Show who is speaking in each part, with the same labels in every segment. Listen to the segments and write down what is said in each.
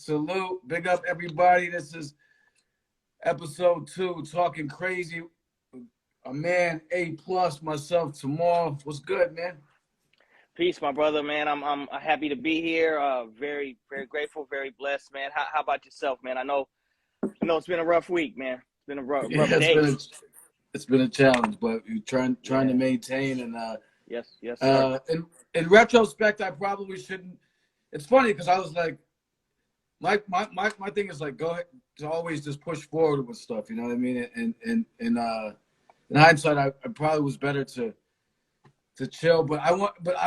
Speaker 1: Salute. Big up, everybody. This is episode 2, Talking Crazy. A man, A-Plus, myself, Tamal. What's good, man?
Speaker 2: Peace, my brother, man. I'm happy to be here. Very very grateful, very blessed, man. How about yourself, man? I know it's been a rough week, man. It's been a rough
Speaker 1: Yeah,
Speaker 2: day.
Speaker 1: it's been a challenge, but you're trying to
Speaker 2: Yeah.
Speaker 1: maintain. And
Speaker 2: Yes, sir.
Speaker 1: in retrospect, I probably shouldn't. It's funny because I was like, my thing is like, go ahead to always just push forward with stuff. You know what I mean? And in hindsight, I probably was better to chill. But I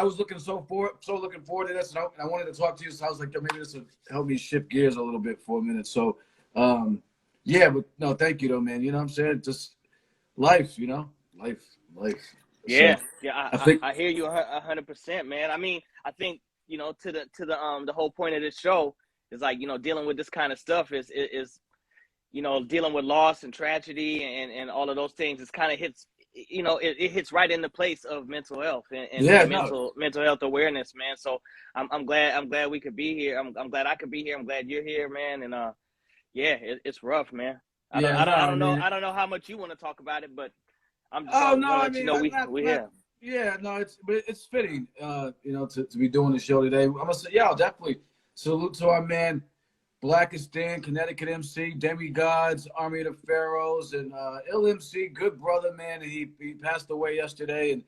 Speaker 1: was looking forward to this, and I wanted to talk to you. So I was like, yo, maybe this would help me shift gears a little bit for a minute. So, yeah, but no, thank you though, man. You know what I'm saying? Just life, life. So
Speaker 2: Yeah.
Speaker 1: I think,
Speaker 2: I hear you 100%, man. I mean, I think the whole point of this show is like dealing with this kind of stuff is dealing with loss and tragedy and all of those things. It's kind of hits it hits right in the place of mental health
Speaker 1: yeah,
Speaker 2: and
Speaker 1: no,
Speaker 2: mental health awareness, man. So I'm glad we could be here. I'm glad I could be here. I'm glad you're here, man. And yeah, it's rough, man. I don't
Speaker 1: yeah,
Speaker 2: I
Speaker 1: no.
Speaker 2: don't I
Speaker 1: I
Speaker 2: don't know
Speaker 1: mean,
Speaker 2: I don't know how much you want to talk about it, but I'm just
Speaker 1: oh
Speaker 2: gonna
Speaker 1: no, I
Speaker 2: let you
Speaker 1: mean,
Speaker 2: know we
Speaker 1: not
Speaker 2: here.
Speaker 1: yeah, no, it's fitting, to be doing the show today. I'm gonna say, yeah, I'll definitely salute to our man, Blackest Dan, Connecticut MC, Demigods, Army of the Pharaohs, and Ill MC, good brother, man. And he passed away yesterday, and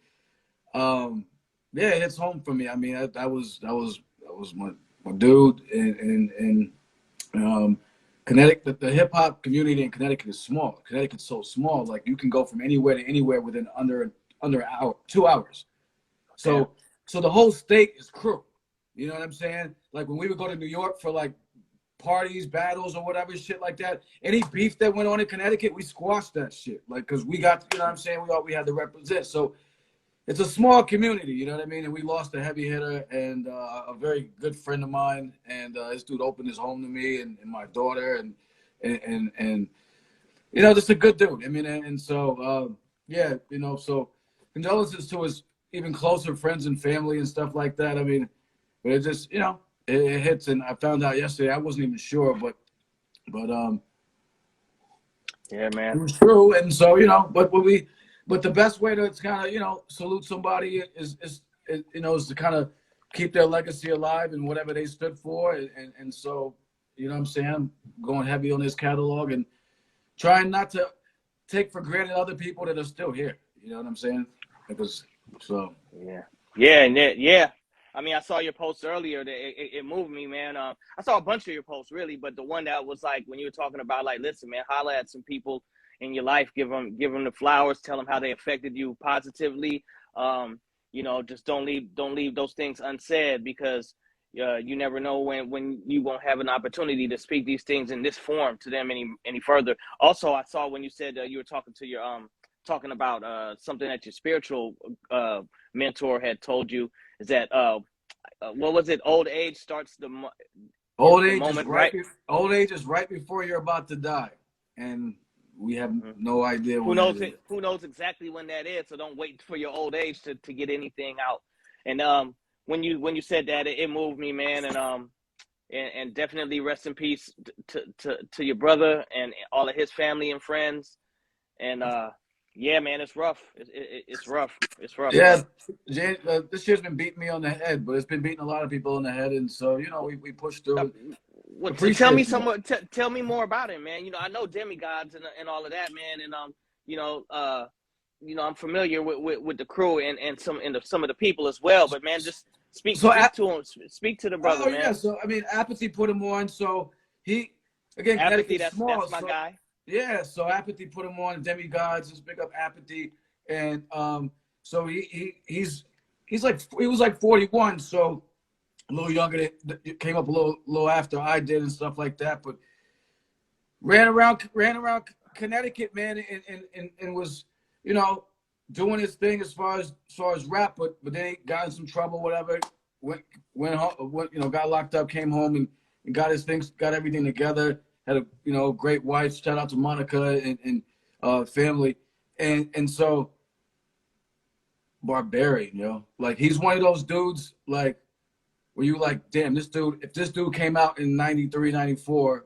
Speaker 1: yeah, it hits home for me. I mean, that was my dude, and Connecticut, the hip hop community in Connecticut is small. Connecticut's so small, like you can go from anywhere to anywhere within under an hour, 2 hours.
Speaker 2: Yeah.
Speaker 1: So the whole state is crew. You know what I'm saying? Like when we would go to New York for like parties, battles, or whatever shit like that. Any beef that went on in Connecticut, we squashed that shit. Like because we got, you know what I'm saying? We had to represent. So it's a small community, you know what I mean? And we lost a heavy hitter and a very good friend of mine. And this dude opened his home to me and my daughter and just a good dude. I mean, and so yeah, so condolences to his even closer friends and family and stuff like that. I mean, but it just it hits. And I found out yesterday. I wasn't even sure, but
Speaker 2: Yeah,
Speaker 1: it
Speaker 2: man.
Speaker 1: was true. And so but the best way to kind of salute somebody is to kind of keep their legacy alive and whatever they stood for. And so what I'm saying, I'm going heavy on this catalog and trying not to take for granted other people that are still here. You know what I'm saying? Because so
Speaker 2: Yeah. I mean, I saw your post earlier. That it moved me, man. I saw a bunch of your posts, really, but the one that was like when you were talking about, like, listen, man, holler at some people in your life, give them the flowers, tell them how they affected you positively. Just don't leave those things unsaid because you never know when you won't have an opportunity to speak these things in this form to them any further. Also, I saw when you said you were talking to your talking about something that your spiritual mentor had told you is that what was it? Old age starts is
Speaker 1: old
Speaker 2: the
Speaker 1: age is
Speaker 2: moment, right?
Speaker 1: old age is right before you're about to die, and we have
Speaker 2: Mm-hmm.
Speaker 1: no idea
Speaker 2: Who
Speaker 1: when that
Speaker 2: knows
Speaker 1: is.
Speaker 2: it? Who knows exactly when that is? So don't wait for your old age to get anything out. And when you said that, it moved me, man. And definitely rest in peace to your brother and all of his family and friends. And yeah, man, it's rough. It's rough. It's rough,
Speaker 1: Yeah,
Speaker 2: man.
Speaker 1: this year's been beating me on the head, but it's been beating a lot of people on the head, and so we push through
Speaker 2: Uh,
Speaker 1: it.
Speaker 2: Well, tell me
Speaker 1: Appreciate you,
Speaker 2: some
Speaker 1: though.
Speaker 2: more. Tell me more about it, man. I know demigods and all of that, man. And you know, uh, I'm familiar with the crew and some of the people as well. But man, just
Speaker 1: So,
Speaker 2: speak to him. Speak to the brother,
Speaker 1: oh yeah,
Speaker 2: man.
Speaker 1: so I mean, Apathy put him on. So he, again,
Speaker 2: Apathy.
Speaker 1: Connecticut's
Speaker 2: That's
Speaker 1: small,
Speaker 2: my
Speaker 1: so
Speaker 2: guy.
Speaker 1: yeah, so Apathy put him on. Demigods, just big up Apathy, and so he was like 41, so a little younger. That came up a little after I did and stuff like that, but ran around Connecticut, man, and was you know doing his thing as far as rap, but then he got in some trouble, whatever. Went home, got locked up, came home and got his things, got everything together. Had a great wife. Shout out to Monica and family, and so barbarian, like he's one of those dudes like where you like, damn, this dude, if this dude came out in 93, 94,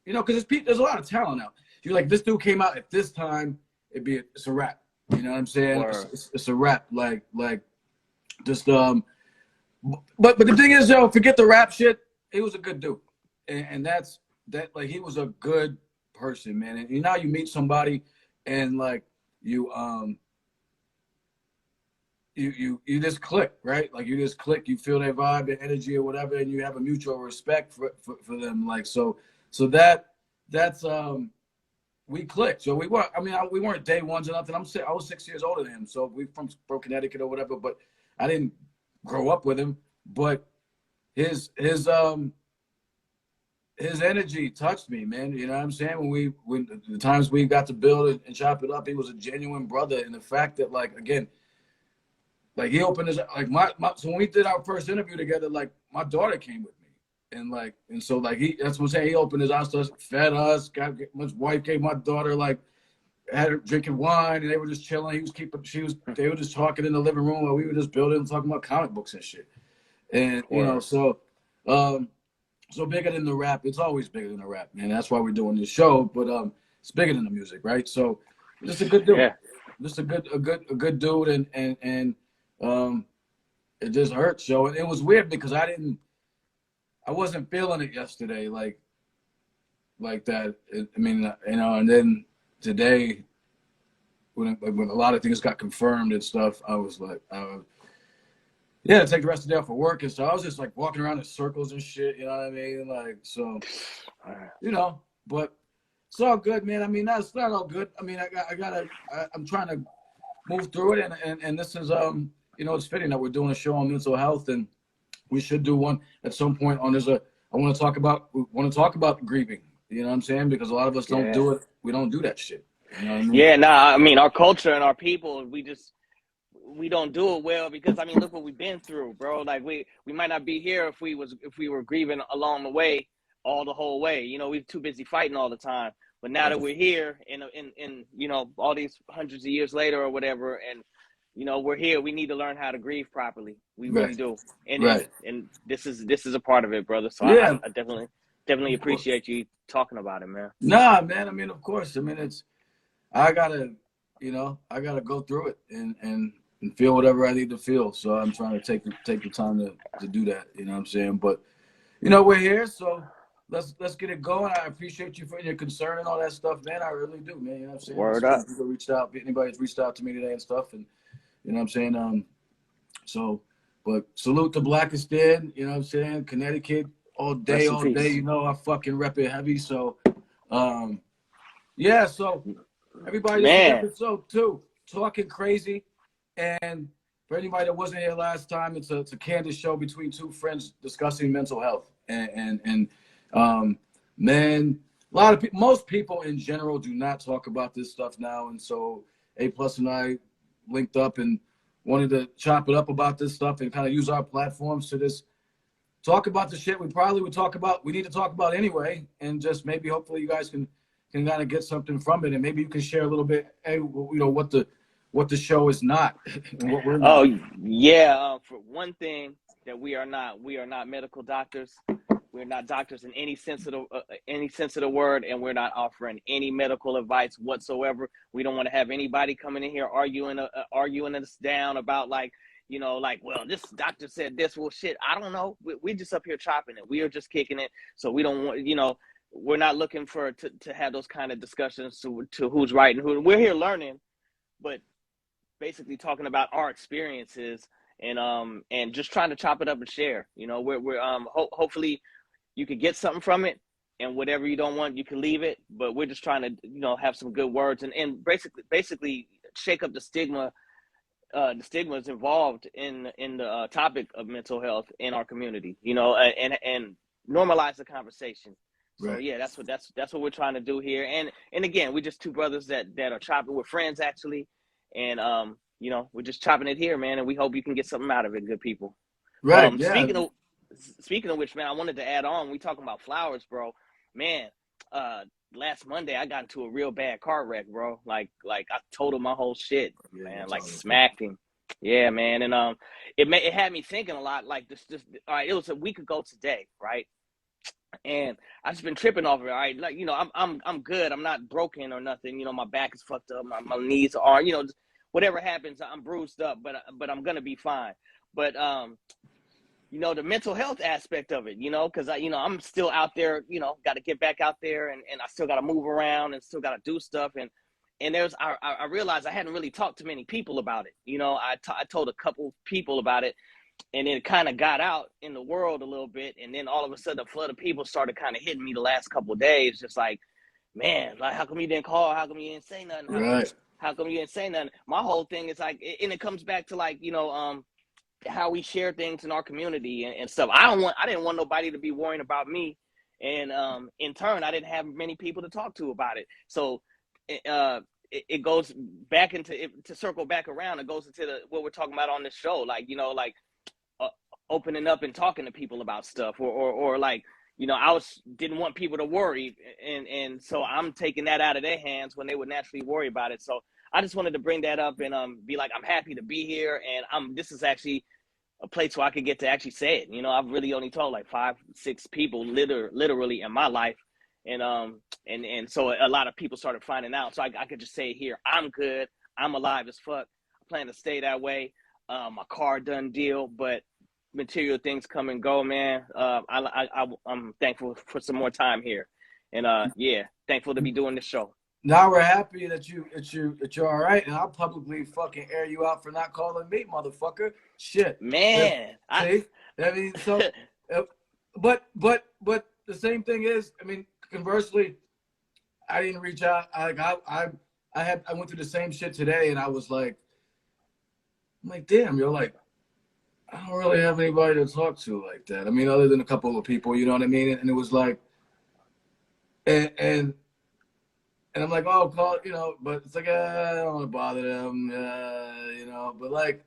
Speaker 1: you know, because there's a lot of talent out. You're like, this dude came out at this time, it's a rap. You know what I'm saying? It's a rap. Like just but the thing is, yo, forget the rap shit. He was a good dude, and that's that. Like he was a good person, man. And you know, you meet somebody, and like you just click, right? Like you just click. You feel their vibe, their energy, or whatever, and you have a mutual respect for them. Like so that's we clicked. So we were. I mean, we weren't day ones or nothing. I was 6 years older than him, so we from Connecticut or whatever. But I didn't grow up with him. But his energy touched me, man. You know what I'm saying? When the times we got to build it and chop it up, he was a genuine brother. And the fact that, like, again, like he opened his like my so when we did our first interview together, like my daughter came with me. And so like that's what I'm saying. He opened his eyes to us, fed us, his wife gave my daughter like had her drinking wine, and they were just chilling. They were just talking in the living room while we were just building and talking about comic books and shit. And you know, so bigger than the rap. It's always bigger than the rap, man. That's why we're doing this show. But it's bigger than the music, right? So just a good dude. Yeah. Just a good dude, and it just hurts. So it was weird because I wasn't feeling it yesterday, like that. I mean, you know, and then today, when a lot of things got confirmed and stuff, I was like, yeah, take the rest of the day off for work and so I was just like walking around in circles and shit. You know what I mean? Like so, you know. But it's all good, man. I mean, that's not all good. I mean, I'm trying to move through it, and this is you know, it's fitting that we're doing a show on mental health, and we should do one at some point on I want to talk about grieving. You know what I'm saying? Because a lot of us don't do it. We don't do that shit. You know what I mean?
Speaker 2: Yeah, nah. I mean, our culture and our people, we don't do it well because I mean, look what we've been through, bro. Like we might not be here if we were grieving along the way, all the whole way. You know, we're too busy fighting all the time. But now that we're here, in you know, all these hundreds of years later or whatever, and you know, we're here. We need to learn how to grieve properly. We really do. And this is a part of it, brother. So yeah. I definitely appreciate you talking about it, man.
Speaker 1: Nah, man. I mean, of course. I mean, I gotta go through it and feel whatever I need to feel. So I'm trying to take the time to do that. You know what I'm saying? But you know, we're here, so let's get it going. I appreciate you for your concern and all that stuff, man. I really do, man. You know what I'm saying?
Speaker 2: Word up.
Speaker 1: People reached out. Anybody's reached out to me today and stuff, and you know what I'm saying? So, but salute to Blackest Dead, you know what I'm saying? Connecticut all day. You know, I fucking rep it heavy. So, yeah, so everybody, this is episode 2, Talkin Crazy. And for anybody that wasn't here last time, it's a candid show between two friends discussing mental health. And man, most people in general do not talk about this stuff now. And so A-Plus and I linked up and wanted to chop it up about this stuff and kind of use our platforms to just talk about the shit we probably need to talk about anyway, and just maybe hopefully you guys can kind of get something from it, and maybe you can share a little bit, hey, you know, what the show is not and what we're not.
Speaker 2: Oh yeah, for one thing, that we are not medical doctors. We're not doctors in any sense of the word, and we're not offering any medical advice whatsoever. We don't want to have anybody coming in here arguing us down about like, you know, like, well, this doctor said this. Well, shit, I don't know. We're just up here chopping it. We are just kicking it. So we don't want, you know, we're not looking to have those kind of discussions to who's right and who. We're here learning, but basically talking about our experiences and just trying to chop it up and share. You know, we're hopefully you could get something from it, and whatever you don't want, you can leave it. But we're just trying to, you know, have some good words and basically shake up the stigma. The stigma is involved in the topic of mental health in our community, you know, and normalize the conversation. So right. Yeah, that's what we're trying to do here. And again, we're just two brothers that are chopping. We're friends actually, and you know, we're just chopping it here, man. And we hope you can get something out of it, good people.
Speaker 1: Right. Yeah.
Speaker 2: Speaking of which, man, I wanted to add on. We talking about flowers, bro. Man, last Monday I got into a real bad car wreck, bro. Like I totaled my whole shit, man. Like smacked him. Yeah, man. And it had me thinking a lot. Like this all right, it was a week ago today, right? And I just been tripping off it. All right, like I'm good. I'm not broken or nothing. My back is fucked up. My knees are, just whatever happens, I'm bruised up, but I'm gonna be fine. But the mental health aspect of it, because I'm still out there, got to get back out there, and I still got to move around and still got to do stuff. And I realized I hadn't really talked to many people about it. I told a couple people about it, and it kind of got out in the world a little bit, and then all of a sudden a flood of people started kind of hitting me the last couple of days, just like, man, like, how come you didn't call? How come you didn't say nothing?
Speaker 1: Right.
Speaker 2: How come you didn't say nothing? My whole thing is like, and it comes back to like, how we share things in our community and stuff. I didn't want nobody to be worrying about me, and in turn, I didn't have many people to talk to about it. So it goes back to circle back around. It goes into what we're talking about on this show, like uh, opening up and talking to people about stuff, or like, didn't want people to worry, and so I'm taking that out of their hands when they would naturally worry about it. So I just wanted to bring that up and be like, I'm happy to be here, and this is actually a place where I could get to actually say it. I've really only told like 5-6 people literally in my life. And so a lot of people started finding out. So I could just say it here. I'm good. I'm alive as fuck. I plan to stay that way. My car done deal, but material things come and go, man. I'm thankful for some more time here. And yeah, thankful to be doing this show.
Speaker 1: Now we're happy that you're all right, and I'll publicly fucking air you out for not calling me, motherfucker. Shit,
Speaker 2: Man.
Speaker 1: see, I mean, so, but the same thing is, I mean, conversely, I didn't reach out. I went through the same shit today, and I was like, I'm like, damn, you're like, I don't really have anybody to talk to like that. I mean, other than a couple of people, you know what I mean? And it was like, and I'm like, oh, call, but it's like, I don't want to bother them, but like,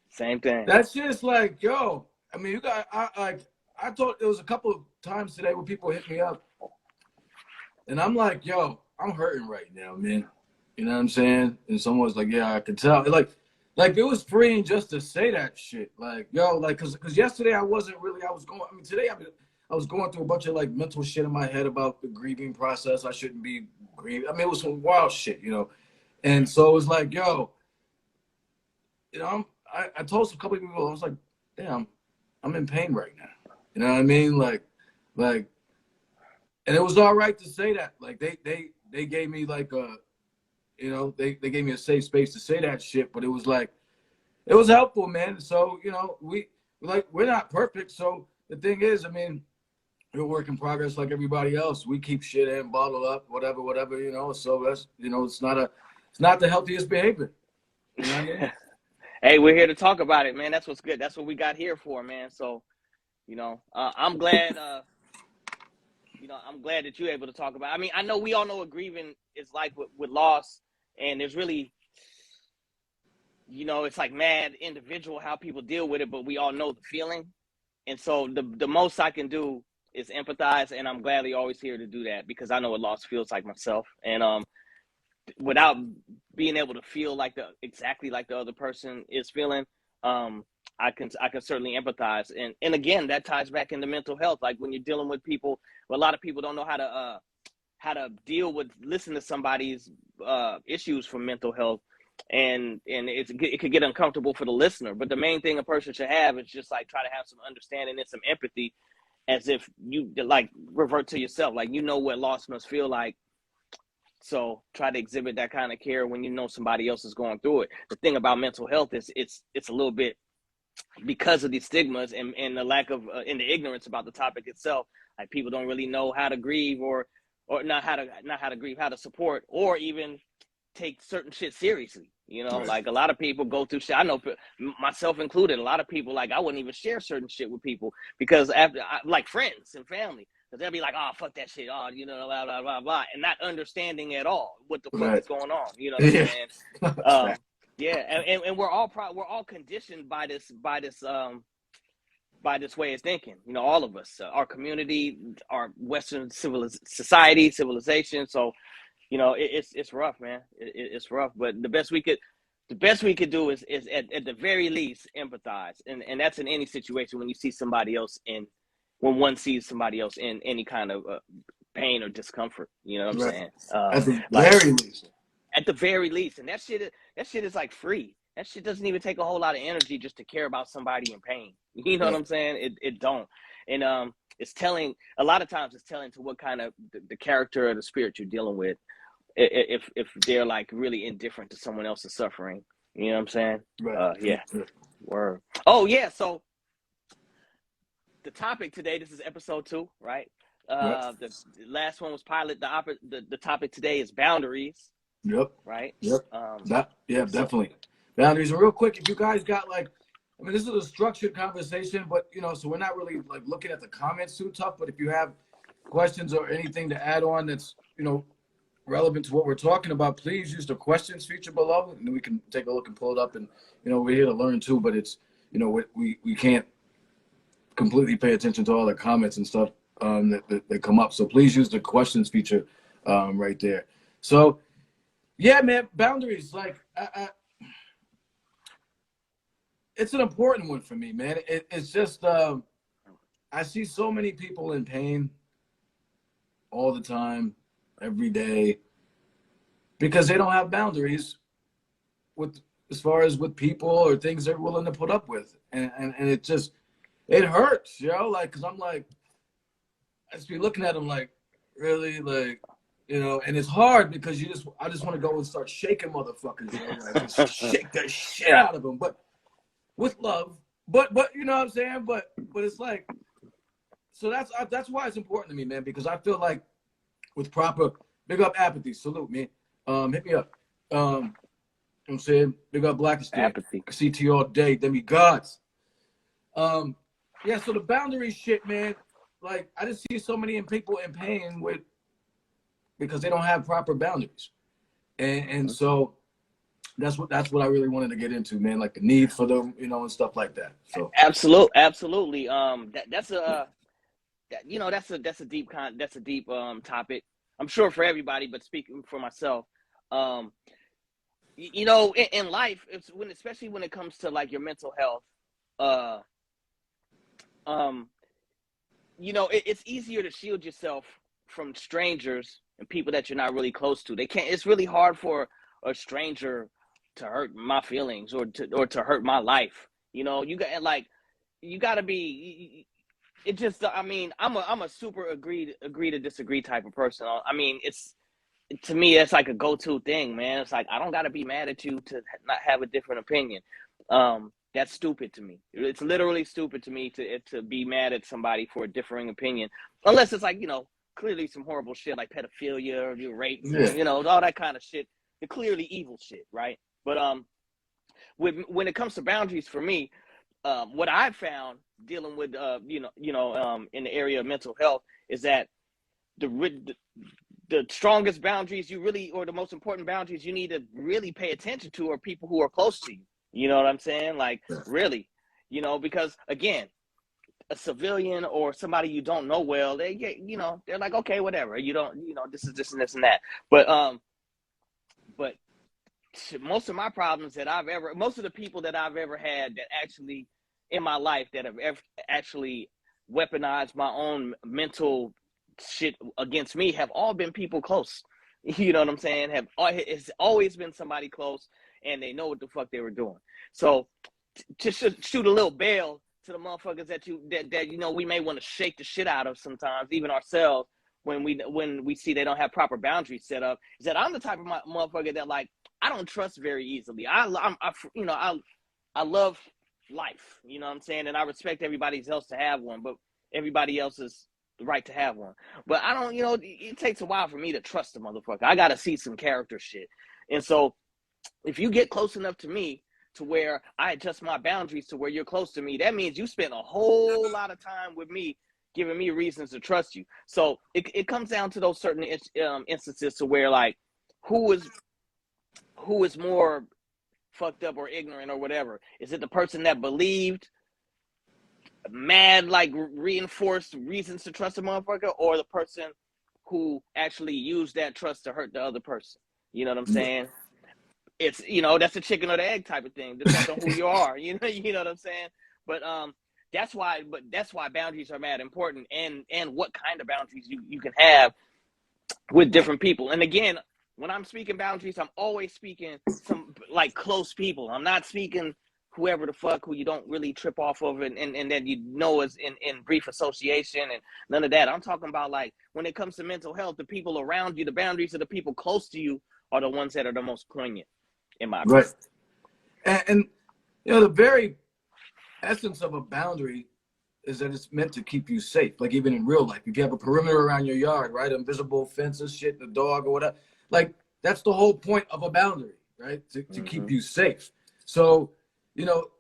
Speaker 2: Same thing.
Speaker 1: that's just like, yo, I mean, I thought there was a couple of times today where people hit me up, and I'm like, yo, I'm hurting right now, man. You know what I'm saying? And someone's like, yeah, I can tell. Like it was freeing just to say that shit. Like, yo, like, cause yesterday I wasn't really, today I was going through a bunch of like mental shit in my head about the grieving process. I shouldn't be grieving. I mean, it was some wild shit, And so it was like, yo, I told a couple of people, I was like, damn, I'm in pain right now. You know what I mean? Like, and it was all right to say that. Like they gave me like they gave me a safe space to say that shit, but it was like, it was helpful, man. So, we're not perfect. So the thing is, I mean, we're a work in progress like everybody else. We keep shit in, bottle up, whatever, so that's, it's not the healthiest behavior. You know what I mean?
Speaker 2: Hey, we're here to talk about it, man. That's what's good. That's what we got here for, man. So, I'm glad, I'm glad that you're able to talk about it. I mean, I know we all know what grieving is like with loss, and there's really, it's like mad individual how people deal with it, but we all know the feeling. And so the most I can do is empathize, and I'm gladly always here to do that because I know what loss feels like myself. And without being able to feel like exactly like the other person is feeling, I can certainly empathize. And again, that ties back into mental health. Like when you're dealing with people, well, a lot of people don't know how to deal with listen to somebody's issues from mental health, and it could get uncomfortable for the listener. But the main thing a person should have is just like try to have some understanding and some empathy, as if you like revert to yourself, like what loss must feel like. So try to exhibit that kind of care when somebody else is going through it. The thing about mental health is it's a little bit, because of these stigmas and the lack of and the ignorance about the topic itself. Like people don't really know how to grieve or not how to grieve, how to support, or even take certain shit seriously.
Speaker 1: Right.
Speaker 2: Like a lot of people go through shit. I know, myself included, a lot of people, like I wouldn't even share certain shit with people because like friends and family, because they'll be like, oh, fuck that shit, oh, blah, blah, blah, blah, and not understanding at all what the fuck
Speaker 1: Right.
Speaker 2: is going on. You know what I'm saying?
Speaker 1: Okay.
Speaker 2: Yeah, and we're all conditioned by this way of thinking. All of us, our community, our Western civilization. So, it's rough, man. It's rough, but the best we could. the best we could do is at the very least empathize, and that's in any situation when you see somebody else when one sees somebody else in any kind of pain or discomfort. You know what I'm
Speaker 1: Right.
Speaker 2: saying?
Speaker 1: At the
Speaker 2: Like
Speaker 1: very least.
Speaker 2: at the very least, and that shit is like free. That shit doesn't even take a whole lot of energy just to care about somebody in pain. You know what
Speaker 1: Right.
Speaker 2: I'm saying? It don't, and it's telling. A lot of times, it's telling to what kind of the character or the spirit you're dealing with. If they're like really indifferent to someone else's suffering, you know what I'm saying?
Speaker 1: Right.
Speaker 2: Yeah. Word. Oh yeah. So the topic today. This is episode 2, right?
Speaker 1: Right.
Speaker 2: The last one was pilot. The topic today is boundaries.
Speaker 1: Yep.
Speaker 2: Right.
Speaker 1: Yep.
Speaker 2: So,
Speaker 1: Definitely. Boundaries. And real quick, if you guys got like, I mean, this is a structured conversation, but so we're not really like looking at the comments too tough. But if you have questions or anything to add on that's relevant to what we're talking about, please use the questions feature below, and then we can take a look and pull it up. And we're here to learn too, but it's we can't completely pay attention to all the comments and stuff that come up. So please use the questions feature right there. So yeah, man, boundaries. Like it's an important one for me, man. It's just I see so many people in pain all the time, every day, because they don't have boundaries as far as with people or things they're willing to put up with, and it hurts, like, because I'm like, I just be looking at them like, really, like, and it's hard because I just want to go and start shaking motherfuckers, like just shake the shit out of them, but with love, but you know what I'm saying, but it's like, so that's why it's important to me, man, because I feel like with proper, big up apathy, salute me, hit me up, you know what I'm saying, big up Blackistan,
Speaker 2: apathy.
Speaker 1: CT all day, demigods, yeah, so the boundary shit, man, like I just see so many people in pain because they don't have proper boundaries, and so that's what I really wanted to get into, man, like the need for them, and stuff like that. So
Speaker 2: Absolutely. That's a deep topic. I'm sure for everybody, but speaking for myself, in life, especially when it comes to like your mental health, it's easier to shield yourself from strangers and people that you're not really close to. It's really hard for a stranger to hurt my feelings or to hurt my life. You got to be, it just, I mean, I'm a super agree to disagree type of person. I mean, to me, it's like a go-to thing, man. It's like, I don't got to be mad at you to not have a different opinion. That's stupid to me. It's literally stupid to me to be mad at somebody for a differing opinion, unless it's like, clearly some horrible shit like pedophilia or rape,
Speaker 1: yeah,
Speaker 2: all that kind of shit. The clearly evil shit, right? But when it comes to boundaries for me, what I've found dealing with in the area of mental health is that the strongest boundaries or the most important boundaries you need to really pay attention to are people who are close to you. You know what I'm saying? Like, really, because again, a civilian or somebody you don't know well, they're like, okay, whatever. You don't, this is this and this and that. But most of my problems most of the people that I've ever had that actually in my life that have ever actually weaponized my own mental shit against me have all been people close. You know what I'm saying? It's always been somebody close, and they know what the fuck they were doing. So to shoot a little bail to the motherfuckers that we may want to shake the shit out of sometimes, even ourselves, when we see they don't have proper boundaries set up, is that I'm the type of motherfucker that, like, I don't trust very easily. I love life, you know what I'm saying, and I respect everybody else to have one, but everybody else's the right to have one. But I don't, it takes a while for me to trust the motherfucker. I got to see some character shit. And so if you get close enough to me to where I adjust my boundaries to where you're close to me, that means you spent a whole lot of time with me, giving me reasons to trust you. So it comes down to those certain instances to where, like, who is more fucked up or ignorant or whatever? Is it the person that believed mad, like, reinforced reasons to trust a motherfucker, or the person who actually used that trust to hurt the other person? You know what I'm saying? it's, that's a chicken or the egg type of thing. Depends on who you are. You know what I'm saying? But that's why boundaries are mad important, and what kind of boundaries you can have with different people. And again, when I'm speaking boundaries, I'm always speaking some like close people. I'm not speaking whoever the fuck who you don't really trip off of and that is in brief association and none of that. I'm talking about like when it comes to mental health, the people around you, the boundaries of the people close to you are the ones that are the most poignant, in my opinion.
Speaker 1: Right. And the very essence of a boundary is that it's meant to keep you safe. Like even in real life, if you have a perimeter around your yard, right? Invisible fences, shit, the dog or whatever. Like that's the whole point of a boundary, right? To keep you safe. So,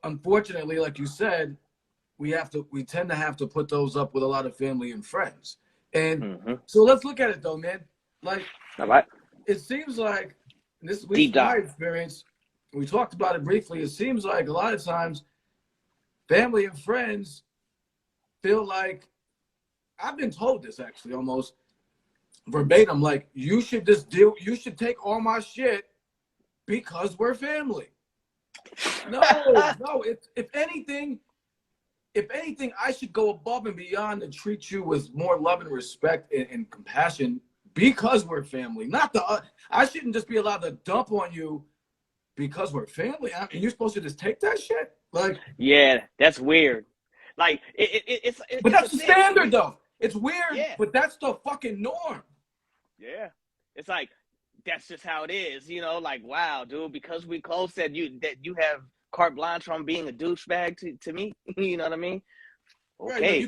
Speaker 1: unfortunately, like you said, we tend to have to put those up with a lot of family and friends. And so let's look at it though, man. Like,
Speaker 2: all right.
Speaker 1: It seems like, this at
Speaker 2: Deep
Speaker 1: least my
Speaker 2: dive.
Speaker 1: experience, we talked about it briefly, it seems like a lot of times family and friends feel like, I've been told this actually almost verbatim, like you should take all my shit because we're family. No, if anything, I should go above and beyond and treat you with more love and respect and compassion because we're family. I shouldn't just be allowed to dump on you because we're family. I mean, you're supposed to just take that shit. Like,
Speaker 2: yeah, that's weird. Like
Speaker 1: but
Speaker 2: it's
Speaker 1: that's
Speaker 2: a
Speaker 1: the
Speaker 2: thing.
Speaker 1: standard, though. It's weird,
Speaker 2: Yeah.
Speaker 1: but that's the fucking norm.
Speaker 2: Yeah, it's like that's just how it is. Like wow, dude, because we close that you have carte blanche on being a douchebag to me. You know what I mean?
Speaker 1: Right. Like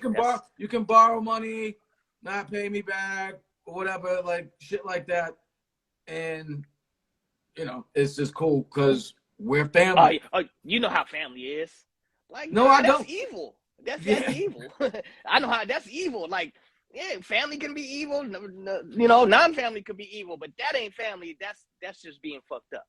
Speaker 1: you can borrow money, not pay me back or whatever, like shit like that, and it's just cool because we're family.
Speaker 2: You know how family is. Like,
Speaker 1: No,
Speaker 2: nah,
Speaker 1: I
Speaker 2: that's
Speaker 1: don't.
Speaker 2: evil. That's
Speaker 1: Yeah.
Speaker 2: evil. I know how that's evil. Like, yeah, family can be evil. Non-family could be evil, but that ain't family. That's just being fucked up.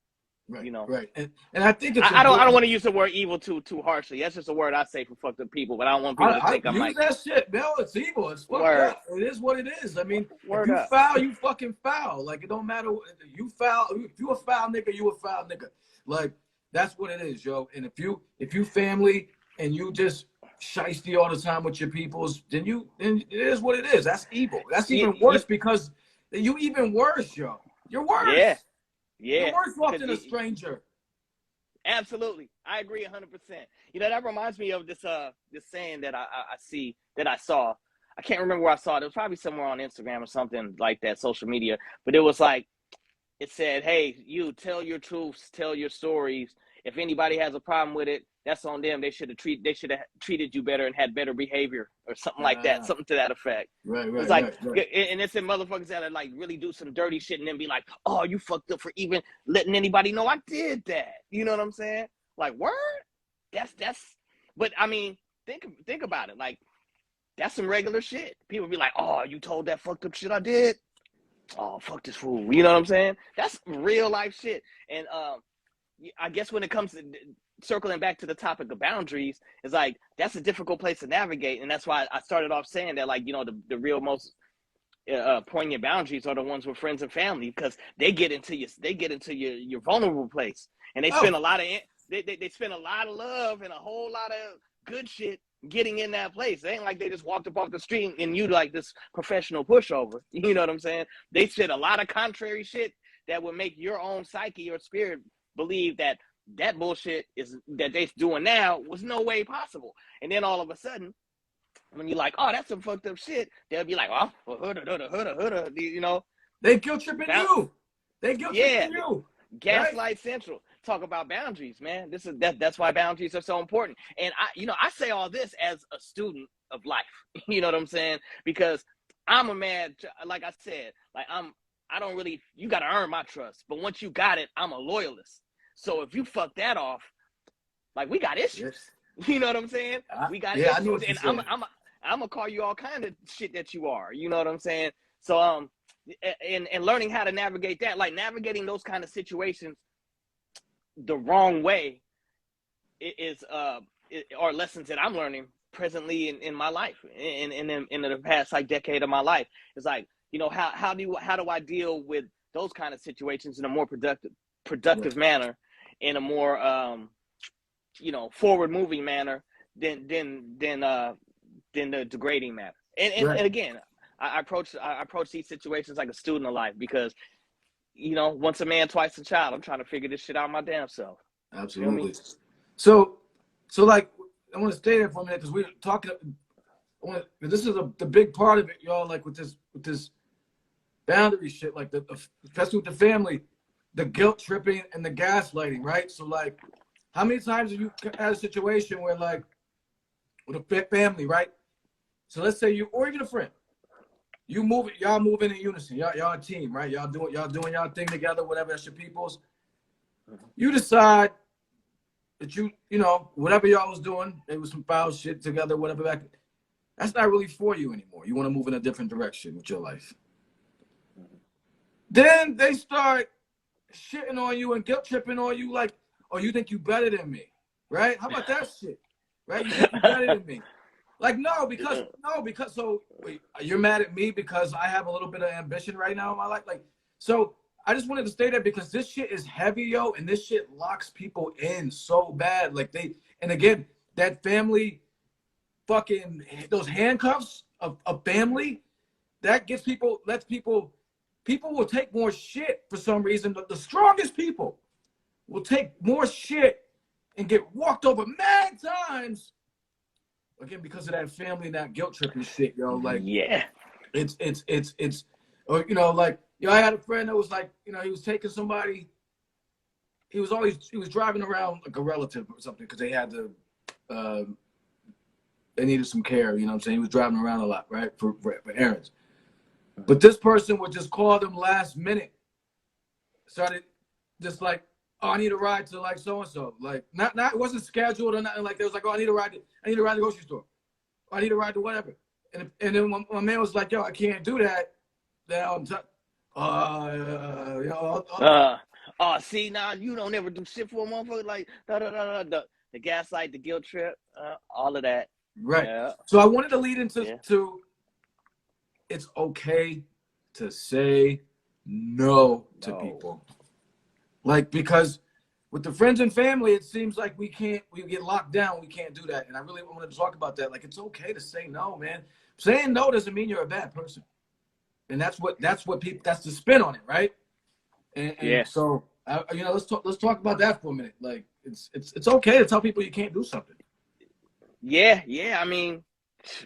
Speaker 1: Right. Right. And I think it's
Speaker 2: I don't
Speaker 1: important.
Speaker 2: want to use the word evil too harshly. That's just a word I say for fucked up people, but I don't want people to think I'm
Speaker 1: use
Speaker 2: like
Speaker 1: that shit. No, it's evil. It's fucked up. It is what it is. I mean, if you foul, you fucking foul. Like it don't matter. You foul. If you a foul nigga, you a foul nigga. Like that's what it is, yo. And if you family and you just shiesty all the time with your peoples, then it is what it is. That's evil. That's even worse because you even worse, yo. You're worse.
Speaker 2: Yeah.
Speaker 1: You're worse off than a stranger.
Speaker 2: Absolutely, I agree 100%. That reminds me of this saying that I see that I saw. I can't remember where I saw it. It was probably somewhere on Instagram or something like that, social media. But it was like it said, "Hey, you tell your truths, tell your stories. If anybody has a problem with it, that's on them. They should have treated you better and had better behavior or something like that, something to that effect."
Speaker 1: Right.
Speaker 2: It's like, and it's in motherfuckers that like really do some dirty shit and then be like, "Oh, you fucked up for even letting anybody know I did that." You know what I'm saying? Like, word? That's. But I mean, think about it. Like, that's some regular shit. People be like, "Oh, you told that fucked up shit I did. Oh, fuck this fool." You know what I'm saying? That's real life shit. And I guess when it comes to circling back to the topic of boundaries, it's like that's a difficult place to navigate, and that's why I started off saying that, like, the real most poignant boundaries are the ones with friends and family, because they get into your vulnerable place, and they spend a lot of they spend a lot of love and a whole lot of good shit getting in that place. It ain't like they just walked up off the street and you like this professional pushover. You know what I'm saying? They said a lot of contrary shit that would make your own psyche or spirit believe that bullshit is that they're doing now was no way possible. And then all of a sudden, when you're like, "Oh, that's some fucked up shit," they'll be like, "Oh, well, hood,"
Speaker 1: They guilt tripping you. They guilt tripping you.
Speaker 2: Gaslight right? Central. Talk about boundaries, man. That's why boundaries are so important. And I say all this as a student of life. You know what I'm saying? Because I'm a man, like I said, like I don't really, you got to earn my trust. But once you got it, I'm a loyalist. So if you fuck that off, like, we got issues. Yes. You know what I'm saying? We got issues. I know what you're saying. I'm gonna call you all kind of shit that you are. You know what I'm saying? So and learning how to navigate that, like navigating those kind of situations the wrong way, are lessons that I'm learning presently in my life, in the past like decade of my life. It's like, how do I deal with those kind of situations in a more productive manner, in a more forward moving manner than the degrading manner. And again, I approach these situations like a student of life, because once a man, twice a child. I'm trying to figure this shit out my damn self.
Speaker 1: Absolutely.
Speaker 2: You know
Speaker 1: So like, I want to stay there for a minute because we're talking. This is the big part of it, y'all. Like with this boundary shit, like especially with the family, the guilt tripping and the gaslighting, right? So like, how many times have you had a situation where like with a family, right? So let's say you, or even a friend, y'all moving in unison, y'all a team, right? Y'all doing y'all thing together, whatever. That's your people's. You decide that whatever y'all was doing, there was some foul shit together, whatever. That's not really for you anymore. You want to move in a different direction with your life. Then they start shitting on you and guilt tripping on you, like, oh, you think you better than me, right? How about that shit, right? You think you better than me? Like, no, because so wait, you're mad at me because I have a little bit of ambition right now in my life, like, so I just wanted to stay there because this shit is heavy, yo, and this shit locks people in so bad, like and again, that family, fucking those handcuffs of family, that lets people will take more shit for some reason. The strongest people will take more shit and get walked over mad times. Again, because of that family and that guilt tripping shit, yo. Like,
Speaker 2: yeah,
Speaker 1: it's, or like, I had a friend that was like, he was taking somebody. He was driving around like a relative or something because they had to, they needed some care. You know what I'm saying? He was driving around a lot, right, for errands. But this person would just call them last minute. Started just like, oh, I need a ride to like so and so. Like not it wasn't scheduled or nothing. Like they was like, oh, I need a ride to the grocery store. Oh, I need a ride to whatever. And then my man was like, yo, I can't do that. Then I'm
Speaker 2: see, now you don't ever do shit for a motherfucker, like the gaslight, the guilt trip, all of that.
Speaker 1: Right.
Speaker 2: Yeah.
Speaker 1: So I wanted to lead into to it's okay to say no to people. Like, because with the friends and family, it seems like we get locked down. We can't do that. And I really want to talk about that. Like, it's okay to say no, man. Saying no doesn't mean you're a bad person. And that's the spin on it, right? And so, let's talk about that for a minute. Like, it's okay to tell people you can't do something.
Speaker 2: Yeah. I mean,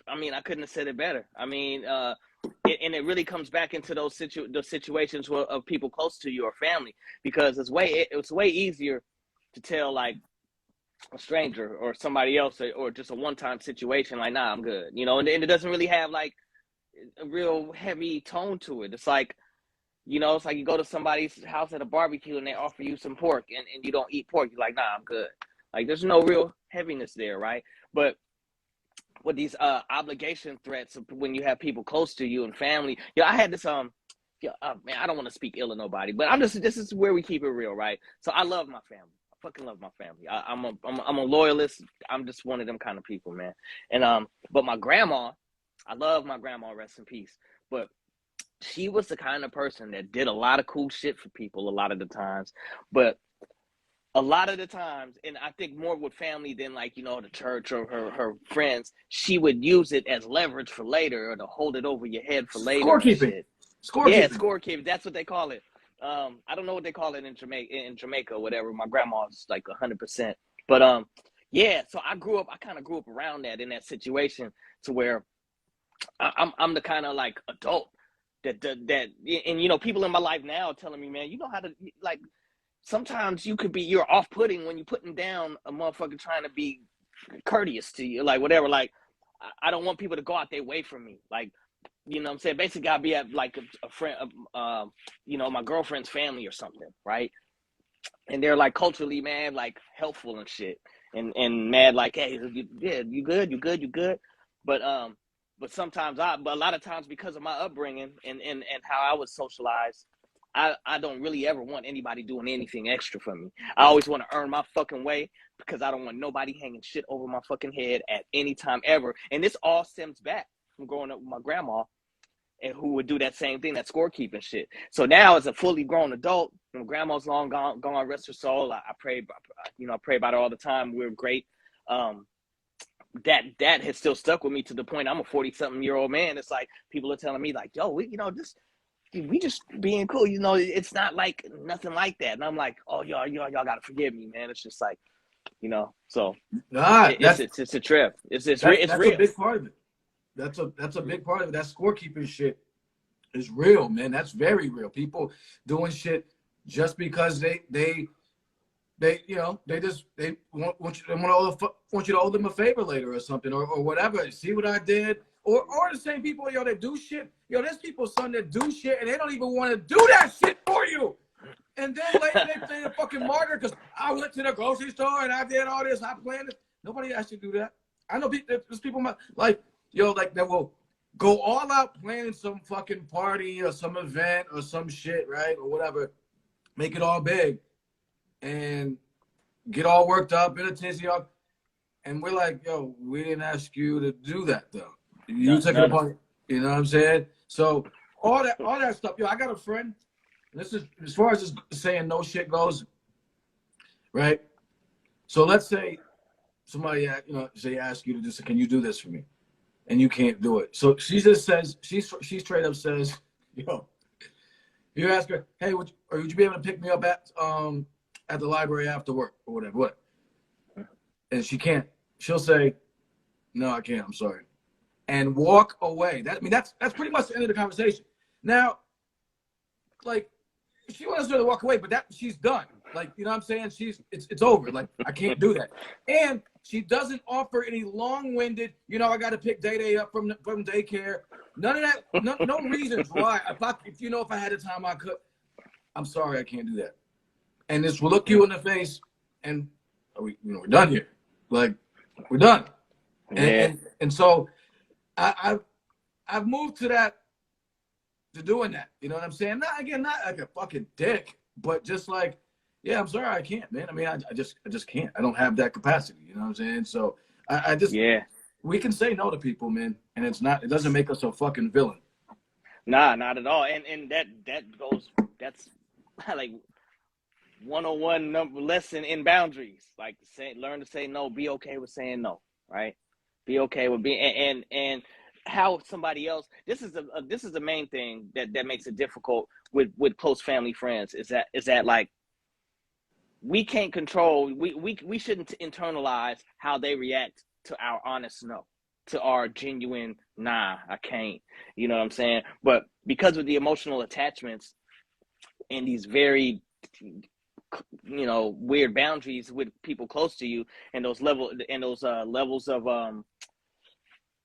Speaker 2: I couldn't have said it better. I mean, and it really comes back into those situations of people close to you or family, because it's way easier to tell like a stranger or somebody else, or just a one-time situation, like, nah, I'm good, and it doesn't really have like a real heavy tone to it. It's like, it's like you go to somebody's house at a barbecue and they offer you some pork and you don't eat pork. You're like, nah, I'm good. Like, there's no real heaviness there, right? But with these obligation threats, when you have people close to you and family, I had this man, I don't want to speak ill of nobody, but this is where we keep it real, right? So I love my family. I fucking love my family. I'm a loyalist. I'm just one of them kind of people, man. And but my grandma, I love my grandma, rest in peace. But she was the kind of person that did a lot of cool shit for people a lot of the times. But a lot of the times, and I think more with family than like, the church or her friends, she would use it as leverage for later, or to hold it over your head for later.
Speaker 1: Scorekeeping.
Speaker 2: Yeah, scorekeeping. That's what they call it. I don't know what they call it in Jamaica or whatever. My grandma's like 100%. But yeah, so I kind of grew up around that, in that situation, to where I'm the kind of like adult that and people in my life now are telling me, man, you know how to, like, sometimes you're off-putting when you're putting down a motherfucker trying to be courteous to you, like whatever. Like, I don't want people to go out their way from me. Like, what I'm saying? Basically, I'll be at like a friend, my girlfriend's family or something, right? And they're like culturally, man, like helpful and shit, and mad like, hey, you good. But sometimes but a lot of times, because of my upbringing and how I was socialized, I don't really ever want anybody doing anything extra for me. I always want to earn my fucking way, because I don't want nobody hanging shit over my fucking head at any time ever. And this all stems back from growing up with my grandma, and who would do that same thing, that scorekeeping shit. So now, as a fully grown adult, when grandma's long gone, rest her soul. I pray, I pray about her all the time. We're great. That has still stuck with me to the point I'm a 40-something-year-old man. It's like people are telling me like, yo, we just being cool. It's not like nothing like that. And I'm like, oh, y'all gotta forgive me, man. It's just like, so it's a trip. It's
Speaker 1: that's a
Speaker 2: real.
Speaker 1: big part of it. That's a big part of it. That scorekeeping shit is real, man. That's very real. People doing shit just because they want you to owe them a favor later or something or whatever. See what I did? Or the same people, that do shit. There's people, son, that do shit and they don't even want to do that shit for you. And then later they say a fucking martyr because I went to the grocery store and I did all this. I planned it. Nobody asked you to do that. I know there's people like that will go all out planning some fucking party or some event or some shit, right? Or whatever. Make it all big and get all worked up in a tizzy. And we're like, yo, we didn't ask you to do that though. You took it upon, you know what I'm saying? So all that stuff. I got a friend. This is as far as just saying no shit goes, right? So let's say somebody, ask you to just, can you do this for me? And you can't do it. So she just says, she straight up says, yo, you ask her, hey, would you be able to pick me up at the library after work or whatever? And she can't. She'll say, no, I can't. I'm sorry. And walk away. That's pretty much the end of the conversation. Now, like, she wants her to walk away, but she's done. Like, you know what I'm saying? It's over. Like, I can't do that. And she doesn't offer any long-winded, I got to pick Day up from daycare. None of that. No reasons why. If I had the time, I could. I'm sorry, I can't do that. And this will look you in the face, and we're done here. Like, we're done.
Speaker 2: Yeah.
Speaker 1: And so I've moved to doing that. You know what I'm saying? Not like a fucking dick, but just like, yeah, I'm sorry, I can't, man. I just can't. I don't have that capacity. You know what I'm saying? So I just, we can say no to people, man, and it doesn't make us a fucking villain.
Speaker 2: Nah, not at all. And that's like 101 lesson in boundaries. Like, learn to say no. Be okay with saying no, right? Be okay with being and how somebody else. This is the main thing that makes it difficult with close family friends. Is that like, we can't control. We shouldn't internalize how they react to our honest no, to our genuine nah, I can't. You know what I'm saying? But because of the emotional attachments and these very weird boundaries with people close to you and those levels of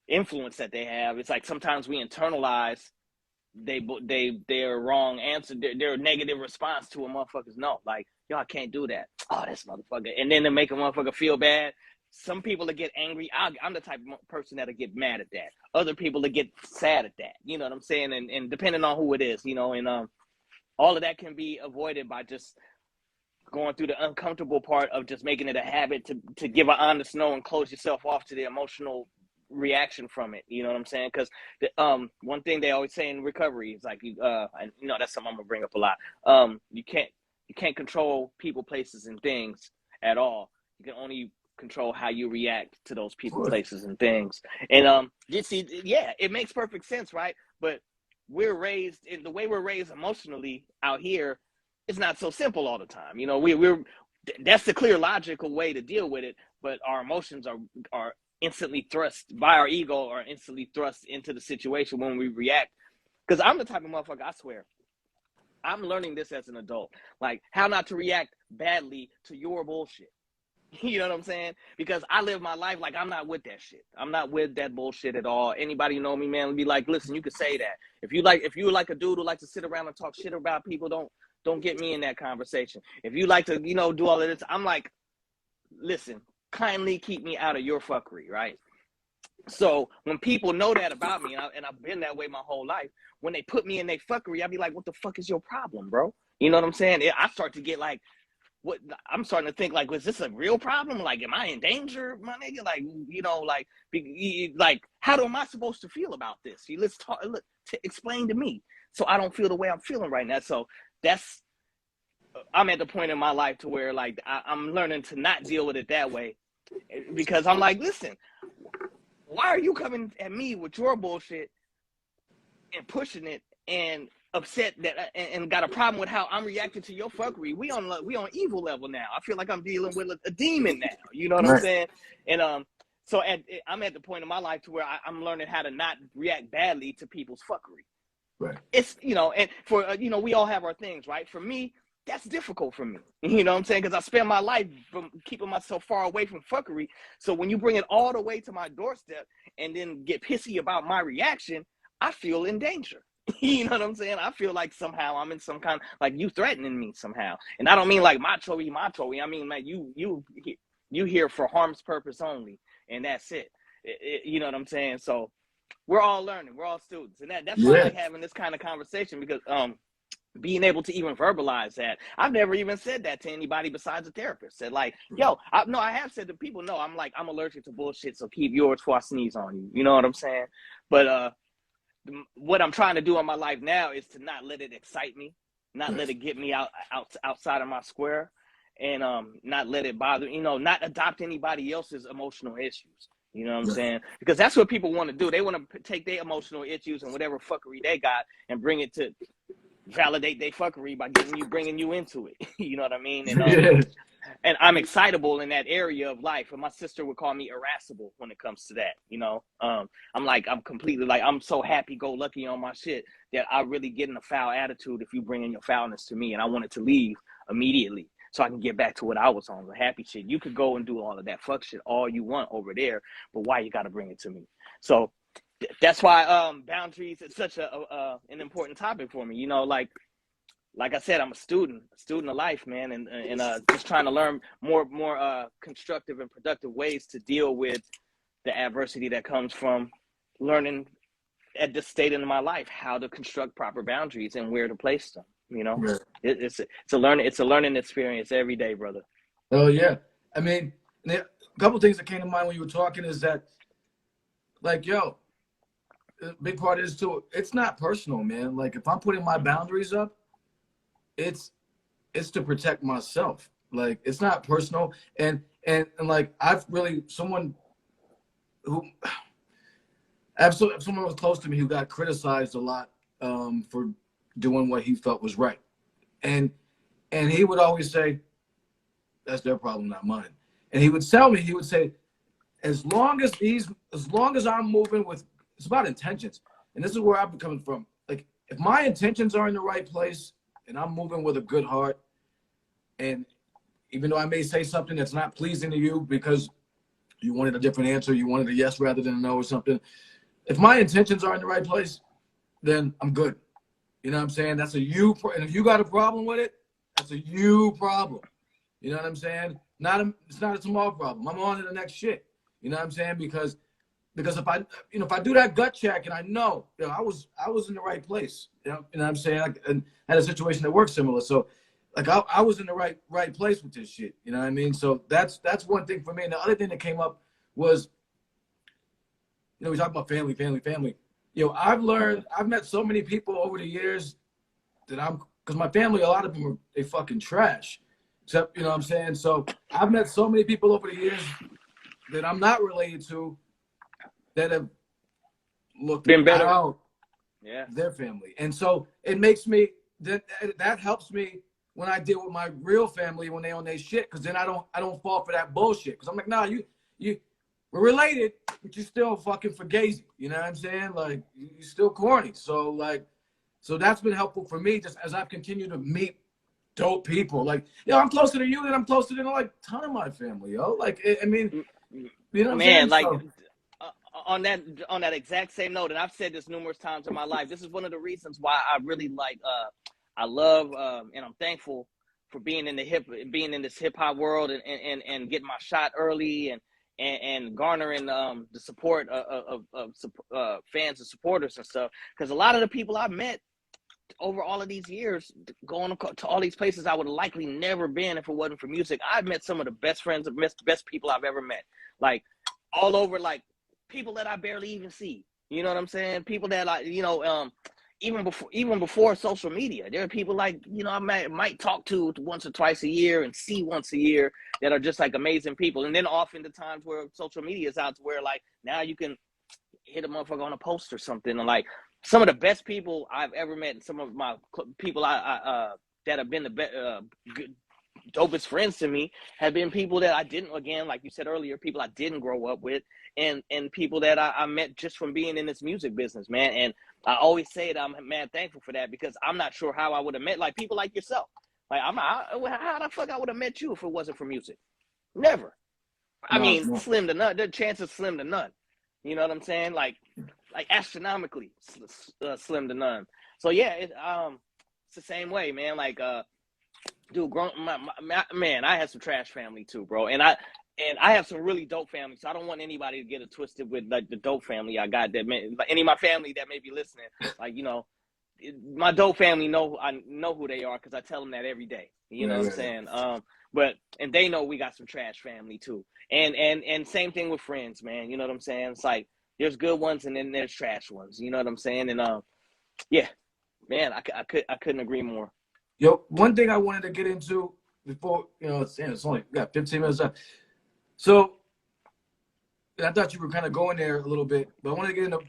Speaker 2: influence that they have, it's like sometimes we internalize their wrong answer, their negative response to a motherfucker's no. Like, yo, I can't do that. Oh, this motherfucker. And then they make a motherfucker feel bad. Some people that get angry. I'm the type of person that'll get mad at that. Other people that get sad at that. You know what I'm saying? And depending on who it is, and all of that can be avoided by just going through the uncomfortable part of just making it a habit to give an honest no and close yourself off to the emotional reaction from it. You know what I'm saying? Because one thing they always say in recovery is like, that's something I'm gonna bring up a lot. You can't control people, places, and things at all. You can only control how you react to those people, places, and things. And it makes perfect sense, right? But we're raised in the way we're raised emotionally out here. It's not so simple all the time. That's the clear logical way to deal with it, but our emotions are instantly thrust by our ego, or instantly thrust into the situation when we react. Because I'm the type of motherfucker, I swear, I'm learning this as an adult, like how not to react badly to your bullshit. You know what I'm saying? Because I live my life like I'm not with that shit. I'm not with that bullshit at all. Anybody know me, man, would be like, listen, you could say that. If you're like a dude who likes to sit around and talk shit about people, don't get me in that conversation. If you like to, do all of this, I'm like, listen, kindly keep me out of your fuckery, right? So when people know that about me, and I've been that way my whole life, when they put me in their fuckery, I'll be like, what the fuck is your problem, bro? You know what I'm saying? I start to get like, what I'm starting to think like, was this a real problem? Like, am I in danger, my nigga? Like, like, how am I supposed to feel about this? Let's talk. Explain to me, so I don't feel the way I'm feeling right now. So that's I'm at the point in my life to where like I'm learning to not deal with it that way, because I'm like, listen, why are you coming at me with your bullshit and pushing it and upset that and got a problem with how I'm reacting to your fuckery? We on evil level now. I feel like I'm dealing with a demon now. You know what I'm
Speaker 1: Right.
Speaker 2: saying? And so I'm at the point in my life to where I'm learning how to not react badly to people's fuckery.
Speaker 1: Right.
Speaker 2: It's, you know, and for we all have our things, right? For me, that's difficult for me. You know what I'm saying? Because I spend my life from keeping myself far away from fuckery. So when you bring it all the way to my doorstep and then get pissy about my reaction, I feel in danger. You know what I'm saying? I feel like somehow I'm in some kind, like you threatening me somehow. And I don't mean like macho-y. I mean like you here for harm's purpose only, and that's it. You know what I'm saying? So we're all learning. We're all students, and that's why I
Speaker 1: Yeah.
Speaker 2: like having this kind of conversation, because being able to even verbalize that. I've never even said that to anybody besides a therapist. Said like, yo, I have said to people, no, I'm allergic to bullshit, so keep yours before I sneeze on you. You know what I'm saying? But what I'm trying to do in my life now is to not let it excite me, not let it get me outside of my square, and not let it bother, not adopt anybody else's emotional issues. You know what I'm saying? Because that's what people want to do. They want to take their emotional issues and whatever fuckery they got and bring it to validate their fuckery by bringing you into it. You know what I mean?
Speaker 1: Yeah.
Speaker 2: And I'm excitable in that area of life. And my sister would call me irascible when it comes to that. I'm completely like, I'm so happy go lucky on my shit that I really get in a foul attitude if you bring in your foulness to me, and I want it to leave immediately so I can get back to what I was on, the happy shit. You could go and do all of that fuck shit all you want over there, but why you got to bring it to me? So that's why boundaries is such an important topic for me. Like I said, I'm a student of life, man, and just trying to learn more constructive and productive ways to deal with the adversity that comes from learning at this state in my life how to construct proper boundaries and where to place them.
Speaker 1: Right.
Speaker 2: It's a learning experience every day, brother.
Speaker 1: Oh yeah. I mean, a couple of things that came to mind when you were talking is that, like, yo, a big part is too. It's not personal, man. Like, if I'm putting my boundaries up, it's to protect myself. Like, it's not personal. And like, I've really someone who absolutely someone was close to me who got criticized a lot for doing what he felt was right, and he would always say, "That's their problem, not mine." And he would tell me, he would say, as long as I'm moving with, it's about intentions, and this is where I'm coming from. Like, if my intentions are in the right place and I'm moving with a good heart, and even though I may say something that's not pleasing to you because you wanted a different answer, you wanted a yes rather than a no or something, if my intentions are in the right place, then I'm good. You know what I'm saying? That's a you, and if you got a problem with it, that's a you problem. You know what I'm saying? It's not a small problem. I'm on to the next shit. You know what I'm saying? Because if I do that gut check and I know, I was in the right place. You know what I'm saying? And had a situation that worked similar. So, like, I was in the right place with this shit. You know what I mean? So that's one thing for me. And the other thing that came up was, we talk about family. I've met so many people over the years that because my family, a lot of them they fucking trash. Except, you know what I'm saying? So I've met so many people over the years that I'm not related to that have looked
Speaker 2: Been better.
Speaker 1: out
Speaker 2: Yeah.
Speaker 1: their family. And so it makes me, that helps me when I deal with my real family when they on their shit, because then I don't fall for that bullshit. Because I'm like, nah, we're related, but you still fucking fugazi. You know what I'm saying? Like, you still corny. So that's been helpful for me just as I've continued to meet dope people. Like, I'm closer to you than I'm closer to like a ton of my family, yo. Like, I mean, you know what I'm saying?
Speaker 2: Man, like,
Speaker 1: So,
Speaker 2: on that exact same note, and I've said this numerous times in my life, this is one of the reasons why I really like I love and I'm thankful for being in this hip hop world and getting my shot early and garnering the support of fans and supporters and stuff, because a lot of the people I met over all of these years, going to all these places I would have likely never been if it wasn't for music. I've met some of the best friends, best people I've ever met, like all over, like people that I barely even see. You know what I'm saying? People that even before social media, there are people like, you know, I might talk to once or twice a year and see once a year that are just like amazing people. And then often the times where social media is out to where like now you can hit a motherfucker on a post or something. And like some of the best people I've ever met, and some of my people that have been the good, dopest friends to me have been people that I didn't, again, like you said earlier, people I didn't grow up with, and people that I met just from being in this music business, man. And I always say that I'm mad thankful for that, because I'm not sure how I would have met like people like yourself. Like how the fuck I would have met you if it wasn't for music? Never. I
Speaker 1: No,
Speaker 2: mean,
Speaker 1: no.
Speaker 2: slim to none. The chances slim to none. You know what I'm saying? Like astronomically slim to none. So yeah, it's the same way, man. Like dude, man, I had some trash family too, bro, and I have some really dope family. So I don't want anybody to get it twisted with like the dope family I got. That like any of my family that may be listening, like, you know, my dope family I know who they are, because I tell them that every day. You know what I'm saying? But and they know we got some trash family too, and same thing with friends, man. You know what I'm saying? It's like there's good ones and then there's trash ones. You know what I'm saying? And yeah, man, I couldn't agree more.
Speaker 1: Yo, one thing I wanted to get into before, you know, it's only got 15 minutes left. So I thought you were kind of going there a little bit, but I want to get into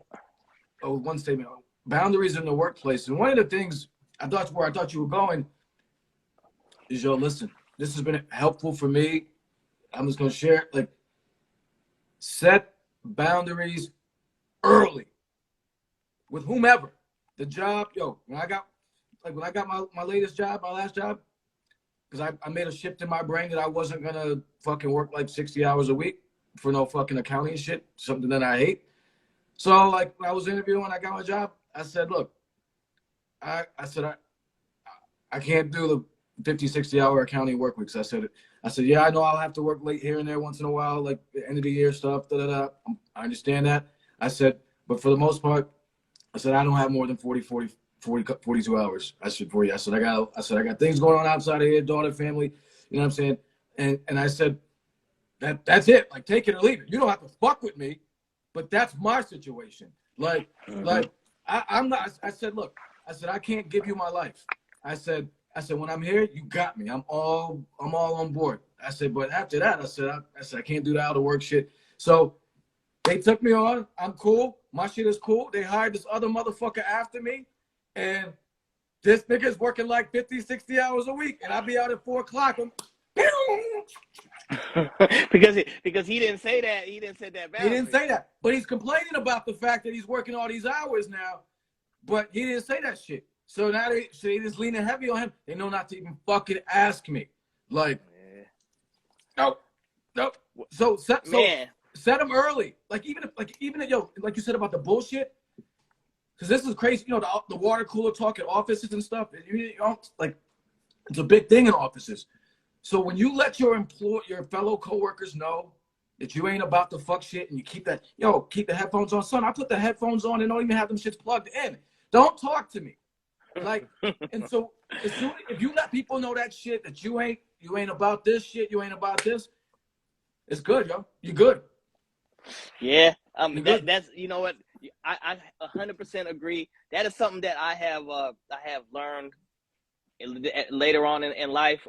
Speaker 1: one statement: boundaries in the workplace. And one of the things I thought you were going is, yo, listen, this has been helpful for me. I'm just gonna share it. Like, set boundaries early with whomever. The job, yo, when I got my latest job, my last job, because I made a shift in my brain that I wasn't gonna fucking work like 60 hours a week for no fucking accounting shit, something that I hate. So like when I was interviewing, I got my job, I said, look, I said I can't do the 50, 60-hour accounting work weeks. I said, yeah, I know I'll have to work late here and there once in a while, like the end of the year stuff, I understand that. I said, but for the most part, I said, I don't have more than 42 hours. I said, for you. I said, I got things going on outside of here, daughter, family, you know what I'm saying? And I said, that's it. Like, take it or leave it. You don't have to fuck with me, but that's my situation. Like, I'm not, I said, look, I said, I can't give you my life. I said, when I'm here, you got me. I'm all on board. I said, but after that, I said, I can't do the out of work shit. So they took me on. I'm cool. My shit is cool. They hired this other motherfucker after me. And this nigga's working like 50, 60 hours a week. And I'll be out at 4 o'clock.
Speaker 2: because he didn't say that. He didn't say that boundary.
Speaker 1: He didn't say that. But he's complaining about the fact that he's working all these hours now. But he didn't say that shit. So now they just leaning heavy on him. They know not to even fucking ask me. Like, nope. So set them early. Like even if yo, like you said about the bullshit. Because this is crazy. You know, the water cooler talk at offices and stuff. You know, like, it's a big thing in offices. So when you let your fellow coworkers know that you ain't about to fuck shit, and you keep the headphones on. Son, I put the headphones on and don't even have them shits plugged in. Don't talk to me. Like, and so if you let people know that shit, that you ain't about this shit, you ain't about this, it's good, yo. You good.
Speaker 2: Yeah. That's, you know what, I 100% agree. That is something that I have learned later on in life.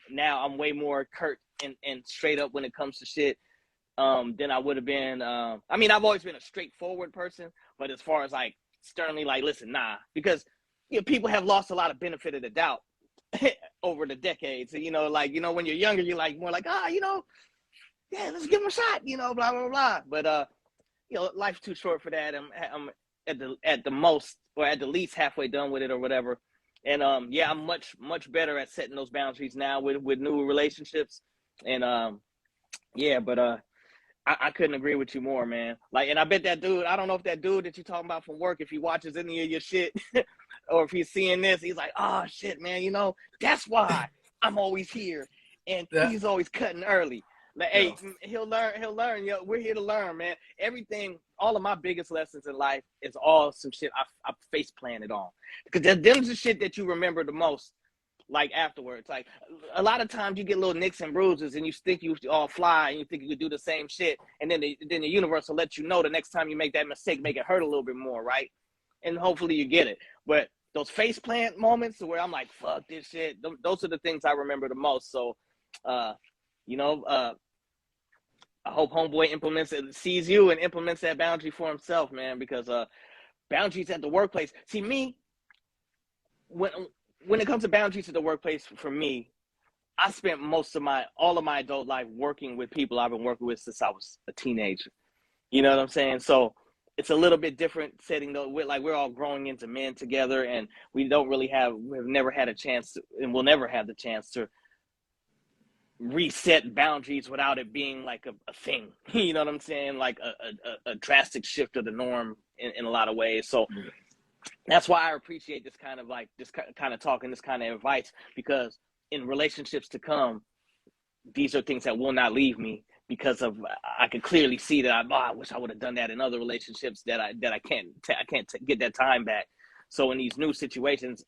Speaker 2: Now I'm way more curt and straight up when it comes to shit than I would have been. I mean, I've always been a straightforward person, but as far as like sternly like, listen, nah, because you know, people have lost a lot of benefit of the doubt over the decades. You know, like, you know, when you're younger, you're like more like, you know, yeah, let's give him a shot, you know, blah blah blah. But you know, life's too short for that. I'm at the most or at the least halfway done with it or whatever. And yeah, I'm much better at setting those boundaries now with new relationships. And yeah, but I couldn't agree with you more, man. Like, and I bet that dude, I don't know if that dude that you're talking about from work, if he watches any of your shit or if he's seeing this, he's like, oh shit, man, you know, that's why I'm always here. And he's always cutting early. Like, hey, he'll learn. Yo, we're here to learn, man. Everything, all of my biggest lessons in life is all some shit I face planted on. Because them's the shit that you remember the most, like, afterwards. Like, a lot of times you get little nicks and bruises and you think you all fly and you think you could do the same shit. And then the universe will let you know the next time you make that mistake, make it hurt a little bit more, right? and hopefully you get it. But those face plant moments where I'm like, fuck this shit, those are the things I remember the most. So, you know, I hope homeboy implements it, sees you and implements that boundary for himself, man, because boundaries at the workplace. See, me, when it comes to boundaries at the workplace, for me, I spent all of my adult life working with people I've been working with since I was a teenager. You know what I'm saying? So it's a little bit different setting though. We're all growing into men together, and we've never had a chance to, and we'll never have the chance to reset boundaries without it being like a thing. You know what I'm saying? Like a drastic shift of the norm in a lot of ways. So that's why I appreciate this kind of talk and this kind of advice, because in relationships to come, these are things that will not leave me, because of I can clearly see that I wish I would have done that in other relationships that I can't get that time back. So in these new situations,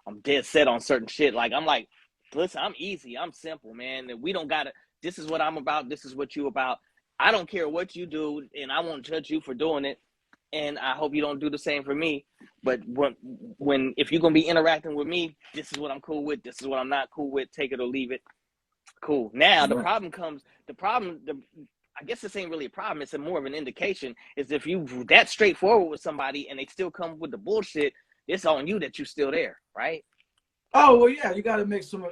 Speaker 2: I'm dead set on certain shit. Like I'm like, listen, I'm easy, I'm simple, man. And we don't gotta. This is what I'm about. This is what you about. I don't care what you do, and I won't judge you for doing it. And I hope you don't do the same for me. But if you're gonna be interacting with me, this is what I'm cool with. This is what I'm not cool with. Take it or leave it. Cool. Now the problem comes. I guess this ain't really a problem. It's more of an indication. Is if you that straightforward with somebody and they still come with the bullshit, it's on you that you're still there, right?
Speaker 1: Oh well, yeah. You got to make some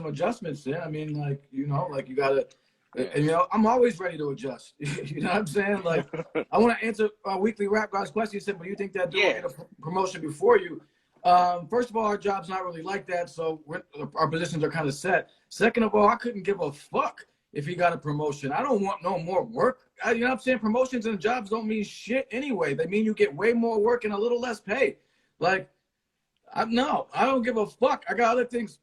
Speaker 1: adjustments there. I mean, like you got to. And I'm always ready to adjust. You know what I'm saying? Like, I want to answer a weekly rap guy's question. You said, "Well, you think that doing a promotion before you?" First of all, our job's not really like that, so our positions are kind of set. Second of all, I couldn't give a fuck if he got a promotion. I don't want no more work. You know what I'm saying? Promotions and jobs don't mean shit anyway. They mean you get way more work and a little less pay. Like, I don't give a fuck. I got other things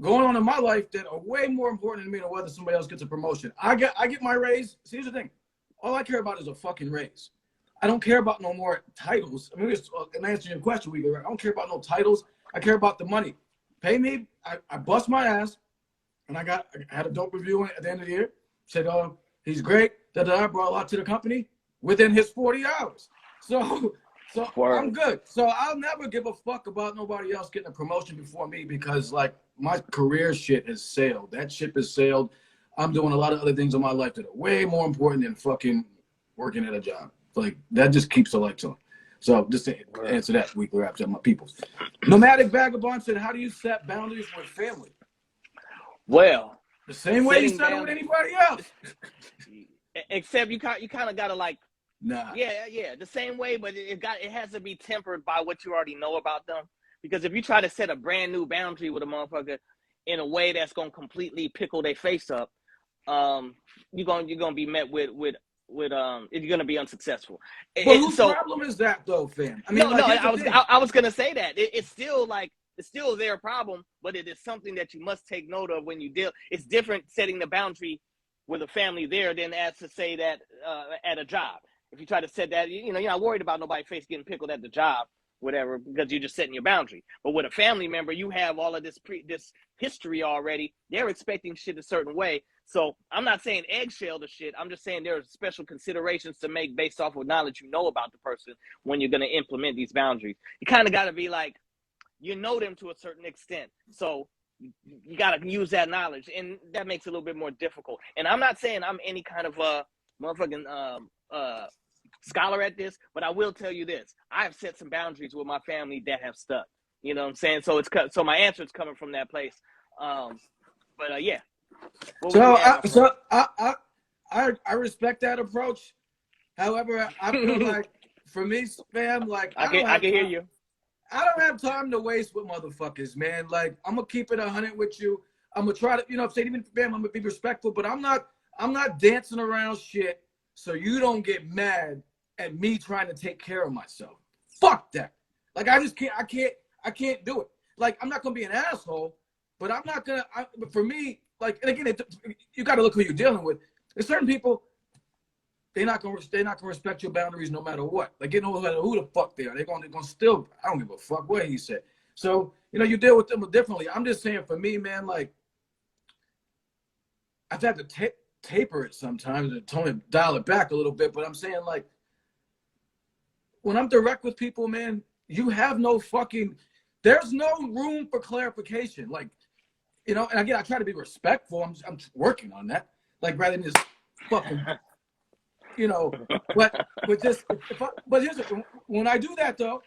Speaker 1: going on in my life that are way more important to me than whether somebody else gets a promotion. I get my raise. See, here's the thing. All I care about is a fucking raise. I don't care about no more titles. I mean, in answering your question, I don't care about no titles. I care about the money. Pay me. I bust my ass, and I had a dope review at the end of the year. Said, "Oh, he's great. I brought a lot to the company within his 40 hours." So I'm good. So I'll never give a fuck about nobody else getting a promotion before me, because like my career shit has sailed. That ship has sailed. I'm doing a lot of other things in my life that are way more important than fucking working at a job. Like that just keeps the lights on. So just to answer that weekly rap to my peoples. Nomadic Vagabond said, "How do you set boundaries with family?"
Speaker 2: Well,
Speaker 1: the same way you set it with anybody else.
Speaker 2: Except you kind of gotta like.
Speaker 1: Nah.
Speaker 2: Yeah. The same way, but it has to be tempered by what you already know about them. Because if you try to set a brand new boundary with a motherfucker in a way that's gonna completely pickle their face up, you're gonna be met with you're gonna be unsuccessful.
Speaker 1: But whose problem is that though, fam? I mean,
Speaker 2: I was gonna say that it's still their problem, but it is something that you must take note of when you deal. It's different setting the boundary with a family there than as to say that at a job. If you try to set that, you're not worried about nobody's face getting pickled at the job, whatever, because you're just setting your boundary. But with a family member, you have all of this history already. They're expecting shit a certain way. So I'm not saying eggshell the shit. I'm just saying there are special considerations to make based off of knowledge you know about the person when you're going to implement these boundaries. You kind of got to be like, you know them to a certain extent. So you got to use that knowledge. And that makes it a little bit more difficult. And I'm not saying I'm any kind of motherfucking scholar at this, but I will tell you this. I have set some boundaries with my family that have stuck. You know what I'm saying? So my answer is coming from that place. Yeah.
Speaker 1: I respect that approach. However, I feel like for me, fam, like
Speaker 2: I can hear you.
Speaker 1: I don't have time to waste with motherfuckers, man. Like I'm gonna keep it 100 with you. I'm gonna try to, even fam, I'm gonna be respectful, but I'm not dancing around shit so you don't get mad at me trying to take care of myself. Fuck that. Like I just can't. I can't do it. Like I'm not gonna be an asshole, but I'm not gonna. But for me, like, and again, you got to look who you're dealing with. There's certain people. They're not gonna respect your boundaries no matter what. Like you know who the fuck they are. They're gonna still. I don't give a fuck what he said. So you deal with them differently. I'm just saying for me, man. Like I've had to taper it sometimes and tone it, dial it back a little bit. But I'm saying like when I'm direct with people, man, you have no fucking. There's no room for clarification. Like, you know, and again, I try to be respectful. I'm working on that. Like, rather than just fucking, you know, but just but here's when I do that though,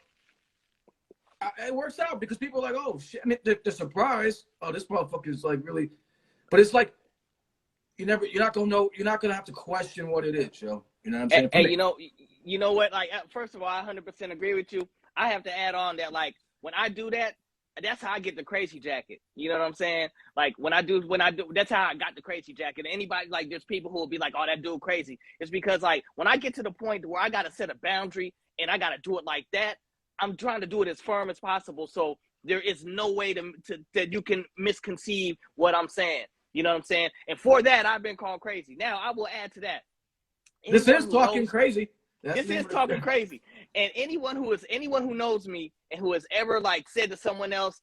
Speaker 1: it works out because people are like, oh shit, I mean, they're surprised. Oh, this motherfucker is like really, but it's like you're not gonna know, you're not gonna have to question what it is, yo. You know what I'm saying?
Speaker 2: Hey, you know what? Like, first of all, I 100% agree with you. I have to add on that, like, when I do that, that's how I get the crazy jacket. You know what I'm saying? Like, when I do, that's how I got the crazy jacket. Anybody, like, there's people who will be like, oh, that dude crazy. It's because, like, when I get to the point where I got to set a boundary and I got to do it like that, I'm trying to do it as firm as possible. So there is no way that you can misconceive what I'm saying. You know what I'm saying? And for that, I've been called crazy. Now, I will add to that.
Speaker 1: This is Talkin Crazy.
Speaker 2: This is Talkin Crazy. And anyone who knows me and who has ever like said to someone else,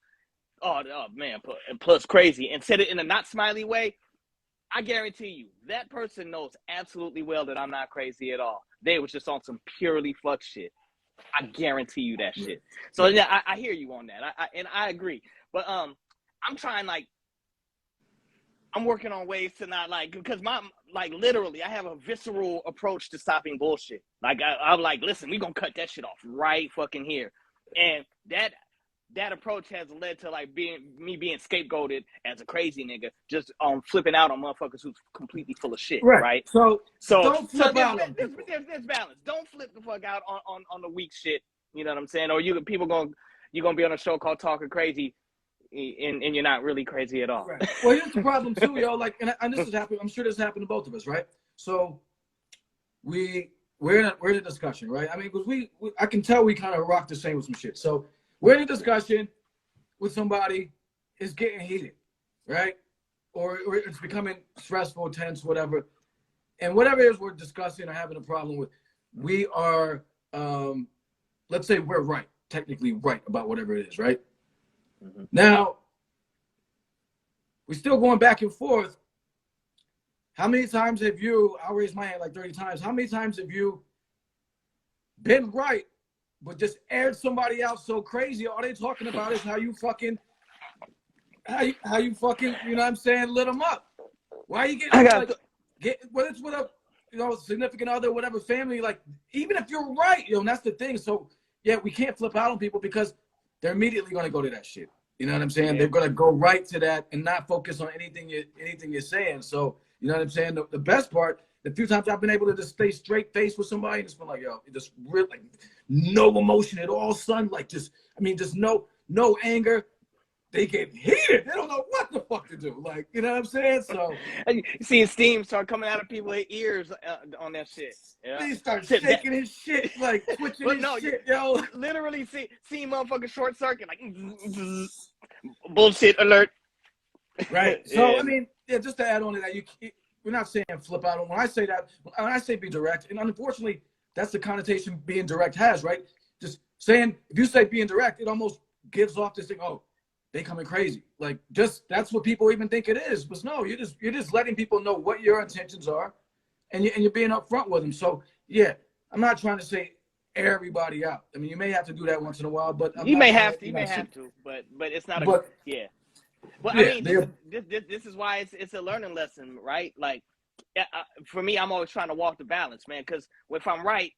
Speaker 2: oh man, plus crazy, and said it in a not smiley way, I guarantee you that person knows absolutely well that I'm not crazy at all. They was just on some purely fuck shit. I guarantee you that shit. So yeah, I hear you on that. I agree. But I'm trying, like, I'm working on ways to not, like, because literally I have a visceral approach to stopping bullshit. Like, I'm like, listen, we gonna cut that shit off right fucking here. And that approach has led to, like, me being scapegoated as a crazy nigga, just flipping out on motherfuckers who's completely full of shit, right?
Speaker 1: So don't flip out.
Speaker 2: There's balance. Don't flip the fuck out on the weak shit. You know what I'm saying? Or you're gonna be on a show called Talkin Crazy, and you're not really crazy at all.
Speaker 1: Right. Well, here's the problem too, yo. Like, and this has happened. I'm sure this happened to both of us, right? So we're in a discussion, right? I mean, because I can tell we kind of rock the same with some shit. So we're in a discussion with somebody, it's getting heated, right? Or it's becoming stressful, tense, whatever. And whatever it is we're discussing or having a problem with, we are, let's say we're right, technically right about whatever it is, right? Mm-hmm. Now, we're still going back and forth. How many times have you, I'll raise my hand like 30 times, how many times have you been right, but just aired somebody out so crazy? All they talking about is how you fucking, you know what I'm saying, lit them up. Why are you getting, whether it's with a, you know, significant other, whatever, family, like, even if you're right, you know, and that's the thing. So, yeah, we can't flip out on people because they're immediately going to go to that shit. You know what I'm saying? Yeah. They're going to go right to that and not focus on anything you're saying. So, you know what I'm saying? The best part, the few times I've been able to just stay straight face with somebody, and it's been like, yo, just really, like, no emotion at all, son. Like, just no anger. They get heated. They don't know what the fuck to do. Like, you know what I'm saying? So,
Speaker 2: seeing steam start coming out of people's ears on that shit.
Speaker 1: Yeah. He starts shaking his shit, like twitching his shit, yo.
Speaker 2: Literally see motherfucking short circuit, like bullshit alert.
Speaker 1: Right. So yeah. I mean, yeah, just to add on to that, we're not saying flip out. When I say that, when I say be direct, and unfortunately, that's the connotation being direct has, right? Just saying, if you say being direct, it almost gives off this thing, oh, they coming crazy. Like, just that's what people even think it is. But no, you're just letting people know what your intentions are, and you're being upfront with them. So yeah, I'm not trying to say air everybody out. I mean, you may have to do that once in a while, but
Speaker 2: you may have to, but it's not a yeah. Well, yeah, I mean, this is why it's a learning lesson, right? Like, for me, I'm always trying to walk the balance, man. Because if I'm right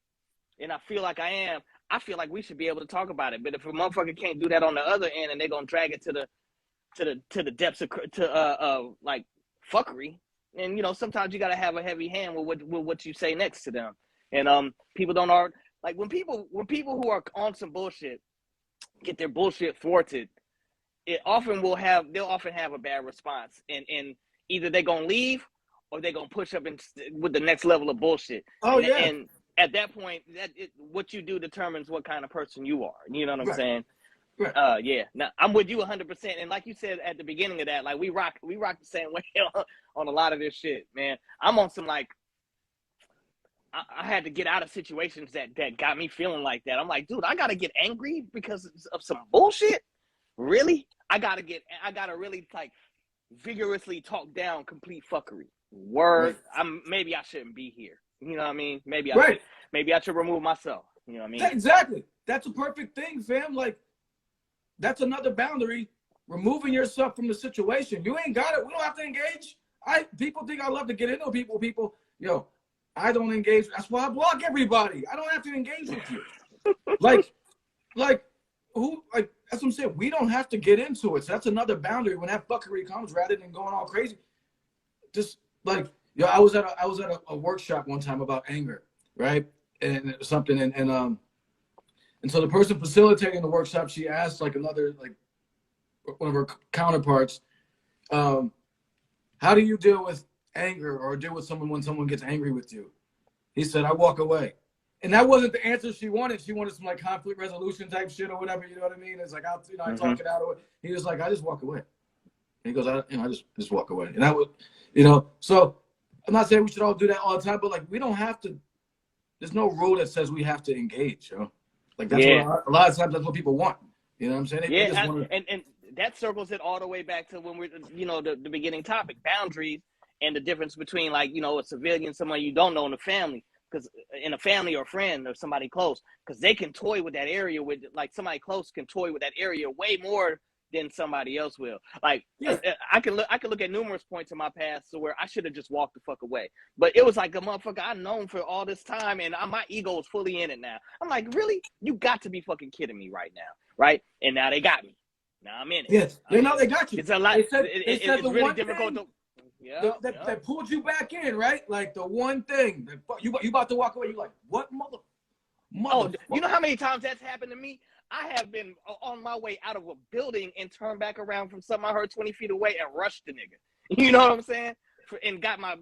Speaker 2: and I feel like I am, I feel like we should be able to talk about it. But if a motherfucker can't do that on the other end, and they're gonna drag it to the depths of like fuckery, and you know, sometimes you gotta have a heavy hand with what you say next to them. And people don't are like when people who are on some bullshit get their bullshit thwarted, they'll often have a bad response, and either they're gonna leave or they're gonna push up with the next level of bullshit.
Speaker 1: Oh yeah.
Speaker 2: And at that point, what you do determines what kind of person you are. You know what I'm saying? Right. Yeah. Now I'm with you 100%. And like you said at the beginning of that, like we rock the same way on a lot of this shit, man. I'm on some like I had to get out of situations that got me feeling like that. I'm like, dude, I gotta get angry because of some bullshit. Really? I gotta really like vigorously talk down complete fuckery. Word. Right. Maybe I shouldn't be here. You know what I mean? Maybe I should remove myself. You know what I mean?
Speaker 1: Exactly. that's a perfect thing, fam. Like, that's another boundary, removing yourself from the situation. You ain't got it. We don't have to engage. People think I love to get into people. Yo, I don't engage. That's why I block everybody. I don't have to engage with you. Like who? Like, that's what I'm saying. We don't have to get into it. So that's another boundary. When that fuckery comes, rather than going all crazy, just like, yo, I was at a workshop one time about anger, right? And something, and so the person facilitating the workshop, she asked like another, like one of her counterparts, how do you deal with anger or deal with someone when someone gets angry with you? He said, I walk away. And that wasn't the answer she wanted. She wanted some like conflict resolution type shit or whatever. You know what I mean? It's like, I talk it out. He was like, I just walk away. And he goes, I just walk away. And that was, so I'm not saying we should all do that all the time, but like, we don't have to. There's no rule that says we have to engage. Like that's what a lot of times that's what people want. You know what I'm saying? They just wanna...
Speaker 2: and that circles it all the way back to when we're, the beginning topic, boundaries, and the difference between, like, a civilian, someone you don't know in the family, because in a family or a friend or somebody close, because they can toy with that area with, like, somebody close can toy with that area way more than somebody else will. Like, I can look at numerous points in my past to where I should have just walked the fuck away, but it was like a motherfucker I've known for all this time, and my ego is fully in it now. I'm like, really? You got to be fucking kidding me right now, right? And now they got me. Now I'm in it.
Speaker 1: Yes, they know they got you.
Speaker 2: It's a lot.
Speaker 1: They said
Speaker 2: it's
Speaker 1: the
Speaker 2: really difficult to.
Speaker 1: That pulled you back in, right? Like the one thing that you about to walk away. You're like, what mother?
Speaker 2: Oh, you know how many times that's happened to me? I have been on my way out of a building and turned back around from something I heard 20 feet away and rushed the nigga. You know what I'm saying? And got my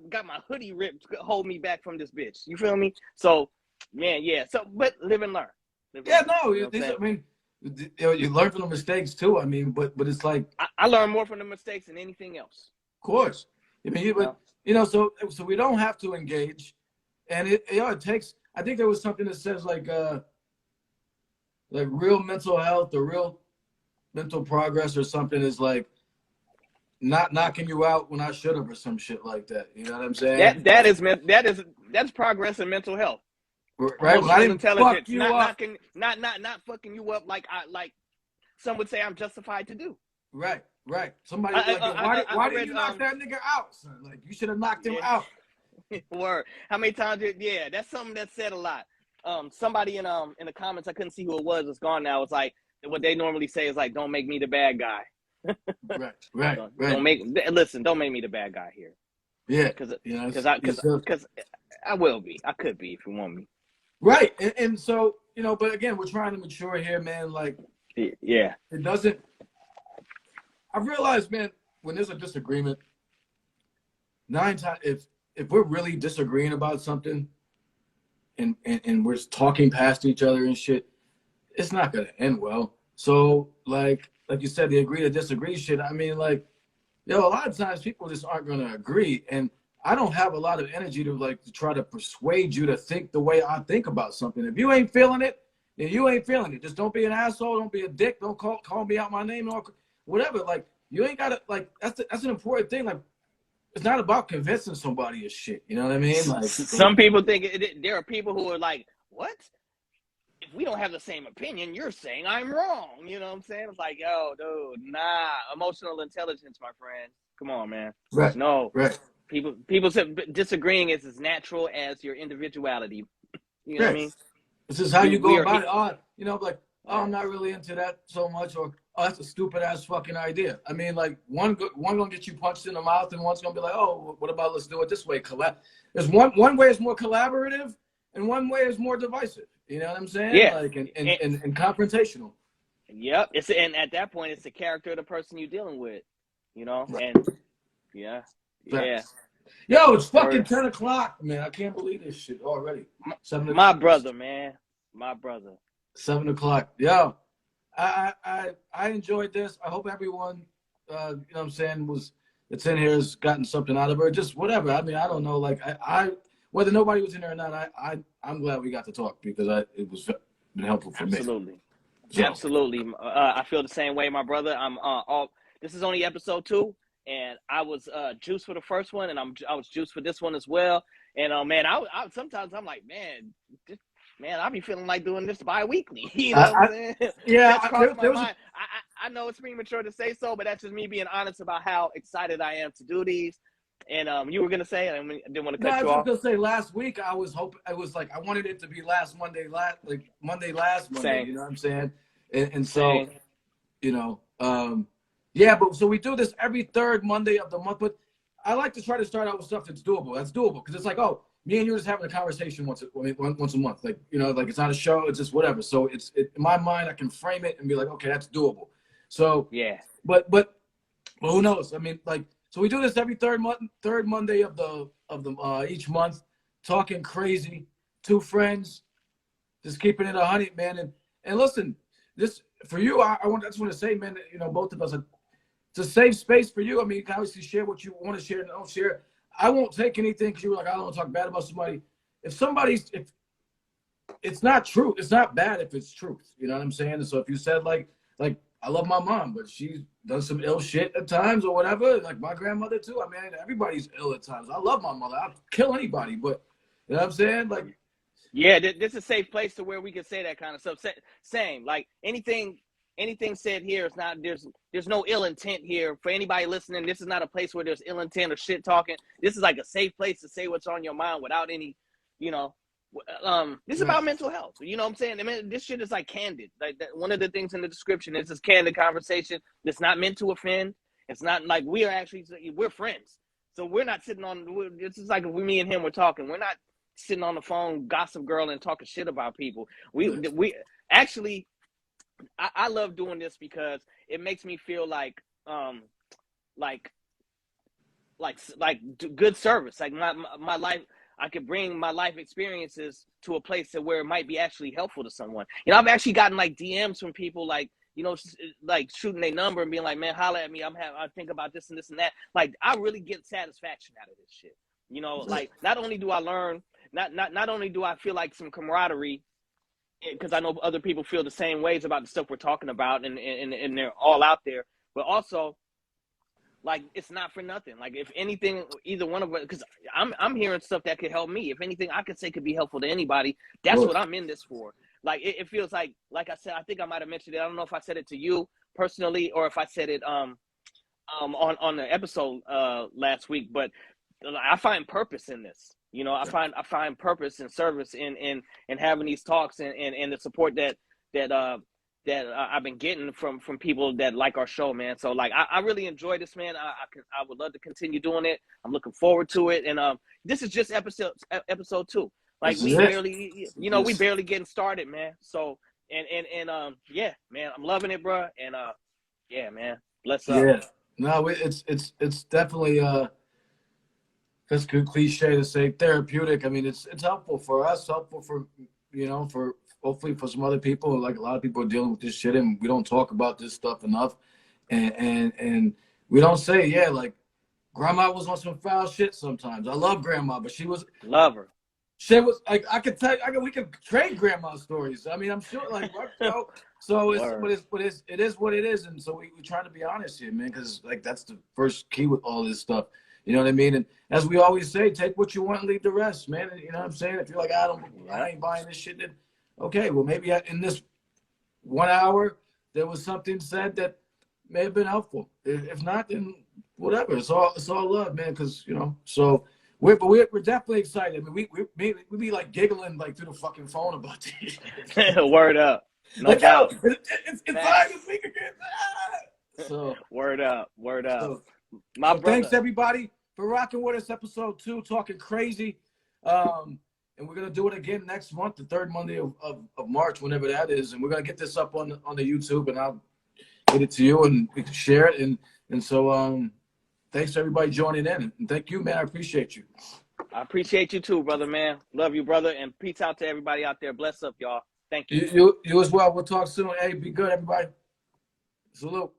Speaker 2: hoodie ripped to hold me back from this bitch. You feel me? So, man, yeah. So, but live and learn.
Speaker 1: I mean, you learn from the mistakes too. I mean, but it's like
Speaker 2: I learn more from the mistakes than anything else.
Speaker 1: Of course. I mean, so we don't have to engage, and it takes. I think there was something that says like real mental health or real mental progress or something is like not knocking you out when I should have or some shit like that. You know what I'm saying?
Speaker 2: That's progress in mental health.
Speaker 1: Right? When I didn't fuck you up.
Speaker 2: Not fucking you up like some would say I'm justified to do.
Speaker 1: Right. Somebody why did you knock that nigga out, son? Like, you should have knocked him out.
Speaker 2: Word. How many times? That's something that's said a lot. Somebody in the comments, I couldn't see who it was. It's gone now. It's like what they normally say is like, "Don't make me the bad guy."
Speaker 1: Right.
Speaker 2: Don't make me the bad guy here.
Speaker 1: Yeah,
Speaker 2: because I will be. I could be if you want me.
Speaker 1: Right, and so but again, we're trying to mature here, man. Like,
Speaker 2: yeah,
Speaker 1: it doesn't. I've realized, man, when there's a disagreement, 9 times, if we're really disagreeing about something and we're talking past each other and shit, it's not gonna end well. So like you said, the agree to disagree shit. I mean, like, a lot of times people just aren't gonna agree, and I don't have a lot of energy to try to persuade you to think the way I think about something. If you ain't feeling it, then you ain't feeling it. Just don't be an asshole. Don't be a dick. Don't call me out my name or whatever. Like, you ain't gotta, like, that's an important thing. Like, it's not about convincing somebody of shit. You know what I mean? Like,
Speaker 2: some people think there are people who are like, what? If we don't have the same opinion, you're saying I'm wrong. You know what I'm saying? It's like, yo, dude, nah. Emotional intelligence, my friend. Come on, man.
Speaker 1: Right.
Speaker 2: No.
Speaker 1: Right.
Speaker 2: People say disagreeing is as natural as your individuality. You know what I mean?
Speaker 1: This is how you go about it. I'm not really into that so much, or that's a stupid ass fucking idea. I mean, like, one gonna get you punched in the mouth, and one's gonna be like, oh, what about let's do it this way? There's one way is more collaborative, and one way is more divisive. You know what I'm saying?
Speaker 2: Yeah.
Speaker 1: Like, and confrontational.
Speaker 2: Yep. And at that point, it's the character of the person you're dealing with. And yeah.
Speaker 1: Yo, it's fucking 10 o'clock, man. I can't believe this shit already.
Speaker 2: My brother, man. My brother.
Speaker 1: 7 o'clock. Yo, I enjoyed this. I hope everyone, you know what I'm saying, that's in here has gotten something out of her. Just whatever. I mean, I don't know. Like, I whether nobody was in there or not, I'm glad we got to talk because it was been helpful for me.
Speaker 2: Absolutely. I feel the same way, my brother. This is only episode 2. And I was juiced for the first one, and I was juiced for this one as well. And man, I sometimes I'm like, man, man, I be feeling like doing this bi-weekly. You know what I'm
Speaker 1: I,
Speaker 2: saying?
Speaker 1: yeah,
Speaker 2: That's crossed my
Speaker 1: there was a,
Speaker 2: mind. I know it's premature to say so, but that's just me being honest about how excited I am to do these. And you were gonna say, I didn't want to
Speaker 1: no,
Speaker 2: cut
Speaker 1: I
Speaker 2: you
Speaker 1: was just
Speaker 2: off.
Speaker 1: gonna say last week I was hoping I was like I wanted it to be last Monday, last Monday.
Speaker 2: Same,
Speaker 1: You know what I'm saying? And so
Speaker 2: same.
Speaker 1: you know, yeah. But so we do this every third Monday of the month. But I like to try to start out with stuff that's doable. That's doable because it's like, oh, me and you are just having a conversation once a month. Like you know, like it's not a show. It's just whatever. So in my mind, I can frame it and be like, okay, that's doable. So,
Speaker 2: Yeah.
Speaker 1: but well, who knows? I mean, like, so we do this every third Monday of the each month, talking crazy, two friends, just keeping it 100, man. And listen, this for you, I just want to say, man, you know, both of us, it's a safe space for you. I mean, you can obviously share what you want to share and don't share. I won't take anything because you were like, I don't want to talk bad about somebody. If it's not true, it's not bad if it's truth. You know what I'm saying? And so if you said like I love my mom, but she's done some ill shit at times or whatever, like my grandmother too. I mean, everybody's ill at times. I love my mother. I'll kill anybody, but you know what I'm saying? Like,
Speaker 2: Yeah, this is a safe place to where we can say that kind of stuff. Same, like anything said here is not there's no ill intent here for anybody listening. This is not a place where there's ill intent or shit talking. This is like a safe place to say what's on your mind without any, you know, this is
Speaker 1: right.
Speaker 2: about mental health. You know what I'm saying? I mean, this shit is like candid. Like one of the things in the description is this candid conversation. It's not meant to offend. It's not like we're friends. So we're not sitting on. This is like if me and him were talking. We're not sitting on the phone, gossip girl, and talking shit about people. We actually, I love doing this because it makes me feel like good service. Like my life, I could bring my life experiences to a place where it might be actually helpful to someone. You know, I've actually gotten like DMs from people like, you know, like shooting their number and being like, man, holla at me. I think about this and this and that. Like, I really get satisfaction out of this shit. You know, like not only do I learn, not only do I feel like some camaraderie, because I know other people feel the same ways about the stuff we're talking about, and they're all out there, but also like it's not for nothing. Like if anything, either one of us, because I'm hearing stuff that could help me. If anything I could say could be helpful to anybody, that's what I'm in this for. Like it feels like I said, I think I might have mentioned it. I don't know if I said it to you personally or if I said it on the episode last week, but I find purpose in this. You know, I find purpose and service in having these talks and the support that I've been getting from people that like our show, man. So like I really enjoy this, man. I would love to continue doing it. I'm looking forward to it. And this is just episode 2. Like we barely, you know, we barely getting started, man. So and yeah, man, I'm loving it, bro. And yeah, man, bless up.
Speaker 1: Yeah. No, it's definitely that's a good cliche to say therapeutic. I mean, it's helpful for us, helpful for you know, for hopefully for some other people. Like a lot of people are dealing with this shit, and we don't talk about this stuff enough. And we don't say, yeah, like grandma was on some foul shit sometimes. I love grandma, but she was
Speaker 2: Love her.
Speaker 1: She was like I could tell we could trade grandma stories. I mean, I'm sure like you know, so it is what it is, and so we try to be honest here, man, because like that's the first key with all this stuff. You know what I mean? And as we always say, take what you want and leave the rest, man. And, you know what I'm saying? If you're like, I ain't buying this shit, then okay, well maybe in this 1 hour there was something said that may have been helpful. If not, then whatever. It's all love, man. Because you know, so we're definitely excited. I mean, we be like giggling like through the fucking phone about this.
Speaker 2: Word up. No
Speaker 1: Like,
Speaker 2: doubt.
Speaker 1: yo, it's time this week again. So
Speaker 2: word up.
Speaker 1: So,
Speaker 2: My brother.
Speaker 1: Thanks everybody for rocking with us. Episode 2, Talking Crazy. And we're gonna do it again next month, the third Monday of March, whenever that is. And we're gonna get this up on the YouTube, and I'll get it to you, and we can share it. And so thanks to everybody joining in, and thank you, man. I appreciate you.
Speaker 2: I appreciate you too, brother, man. Love you, brother, and peace out to everybody out there. Bless up, y'all. Thank you.
Speaker 1: You as well. We'll talk soon. Hey, be good, everybody. Salute.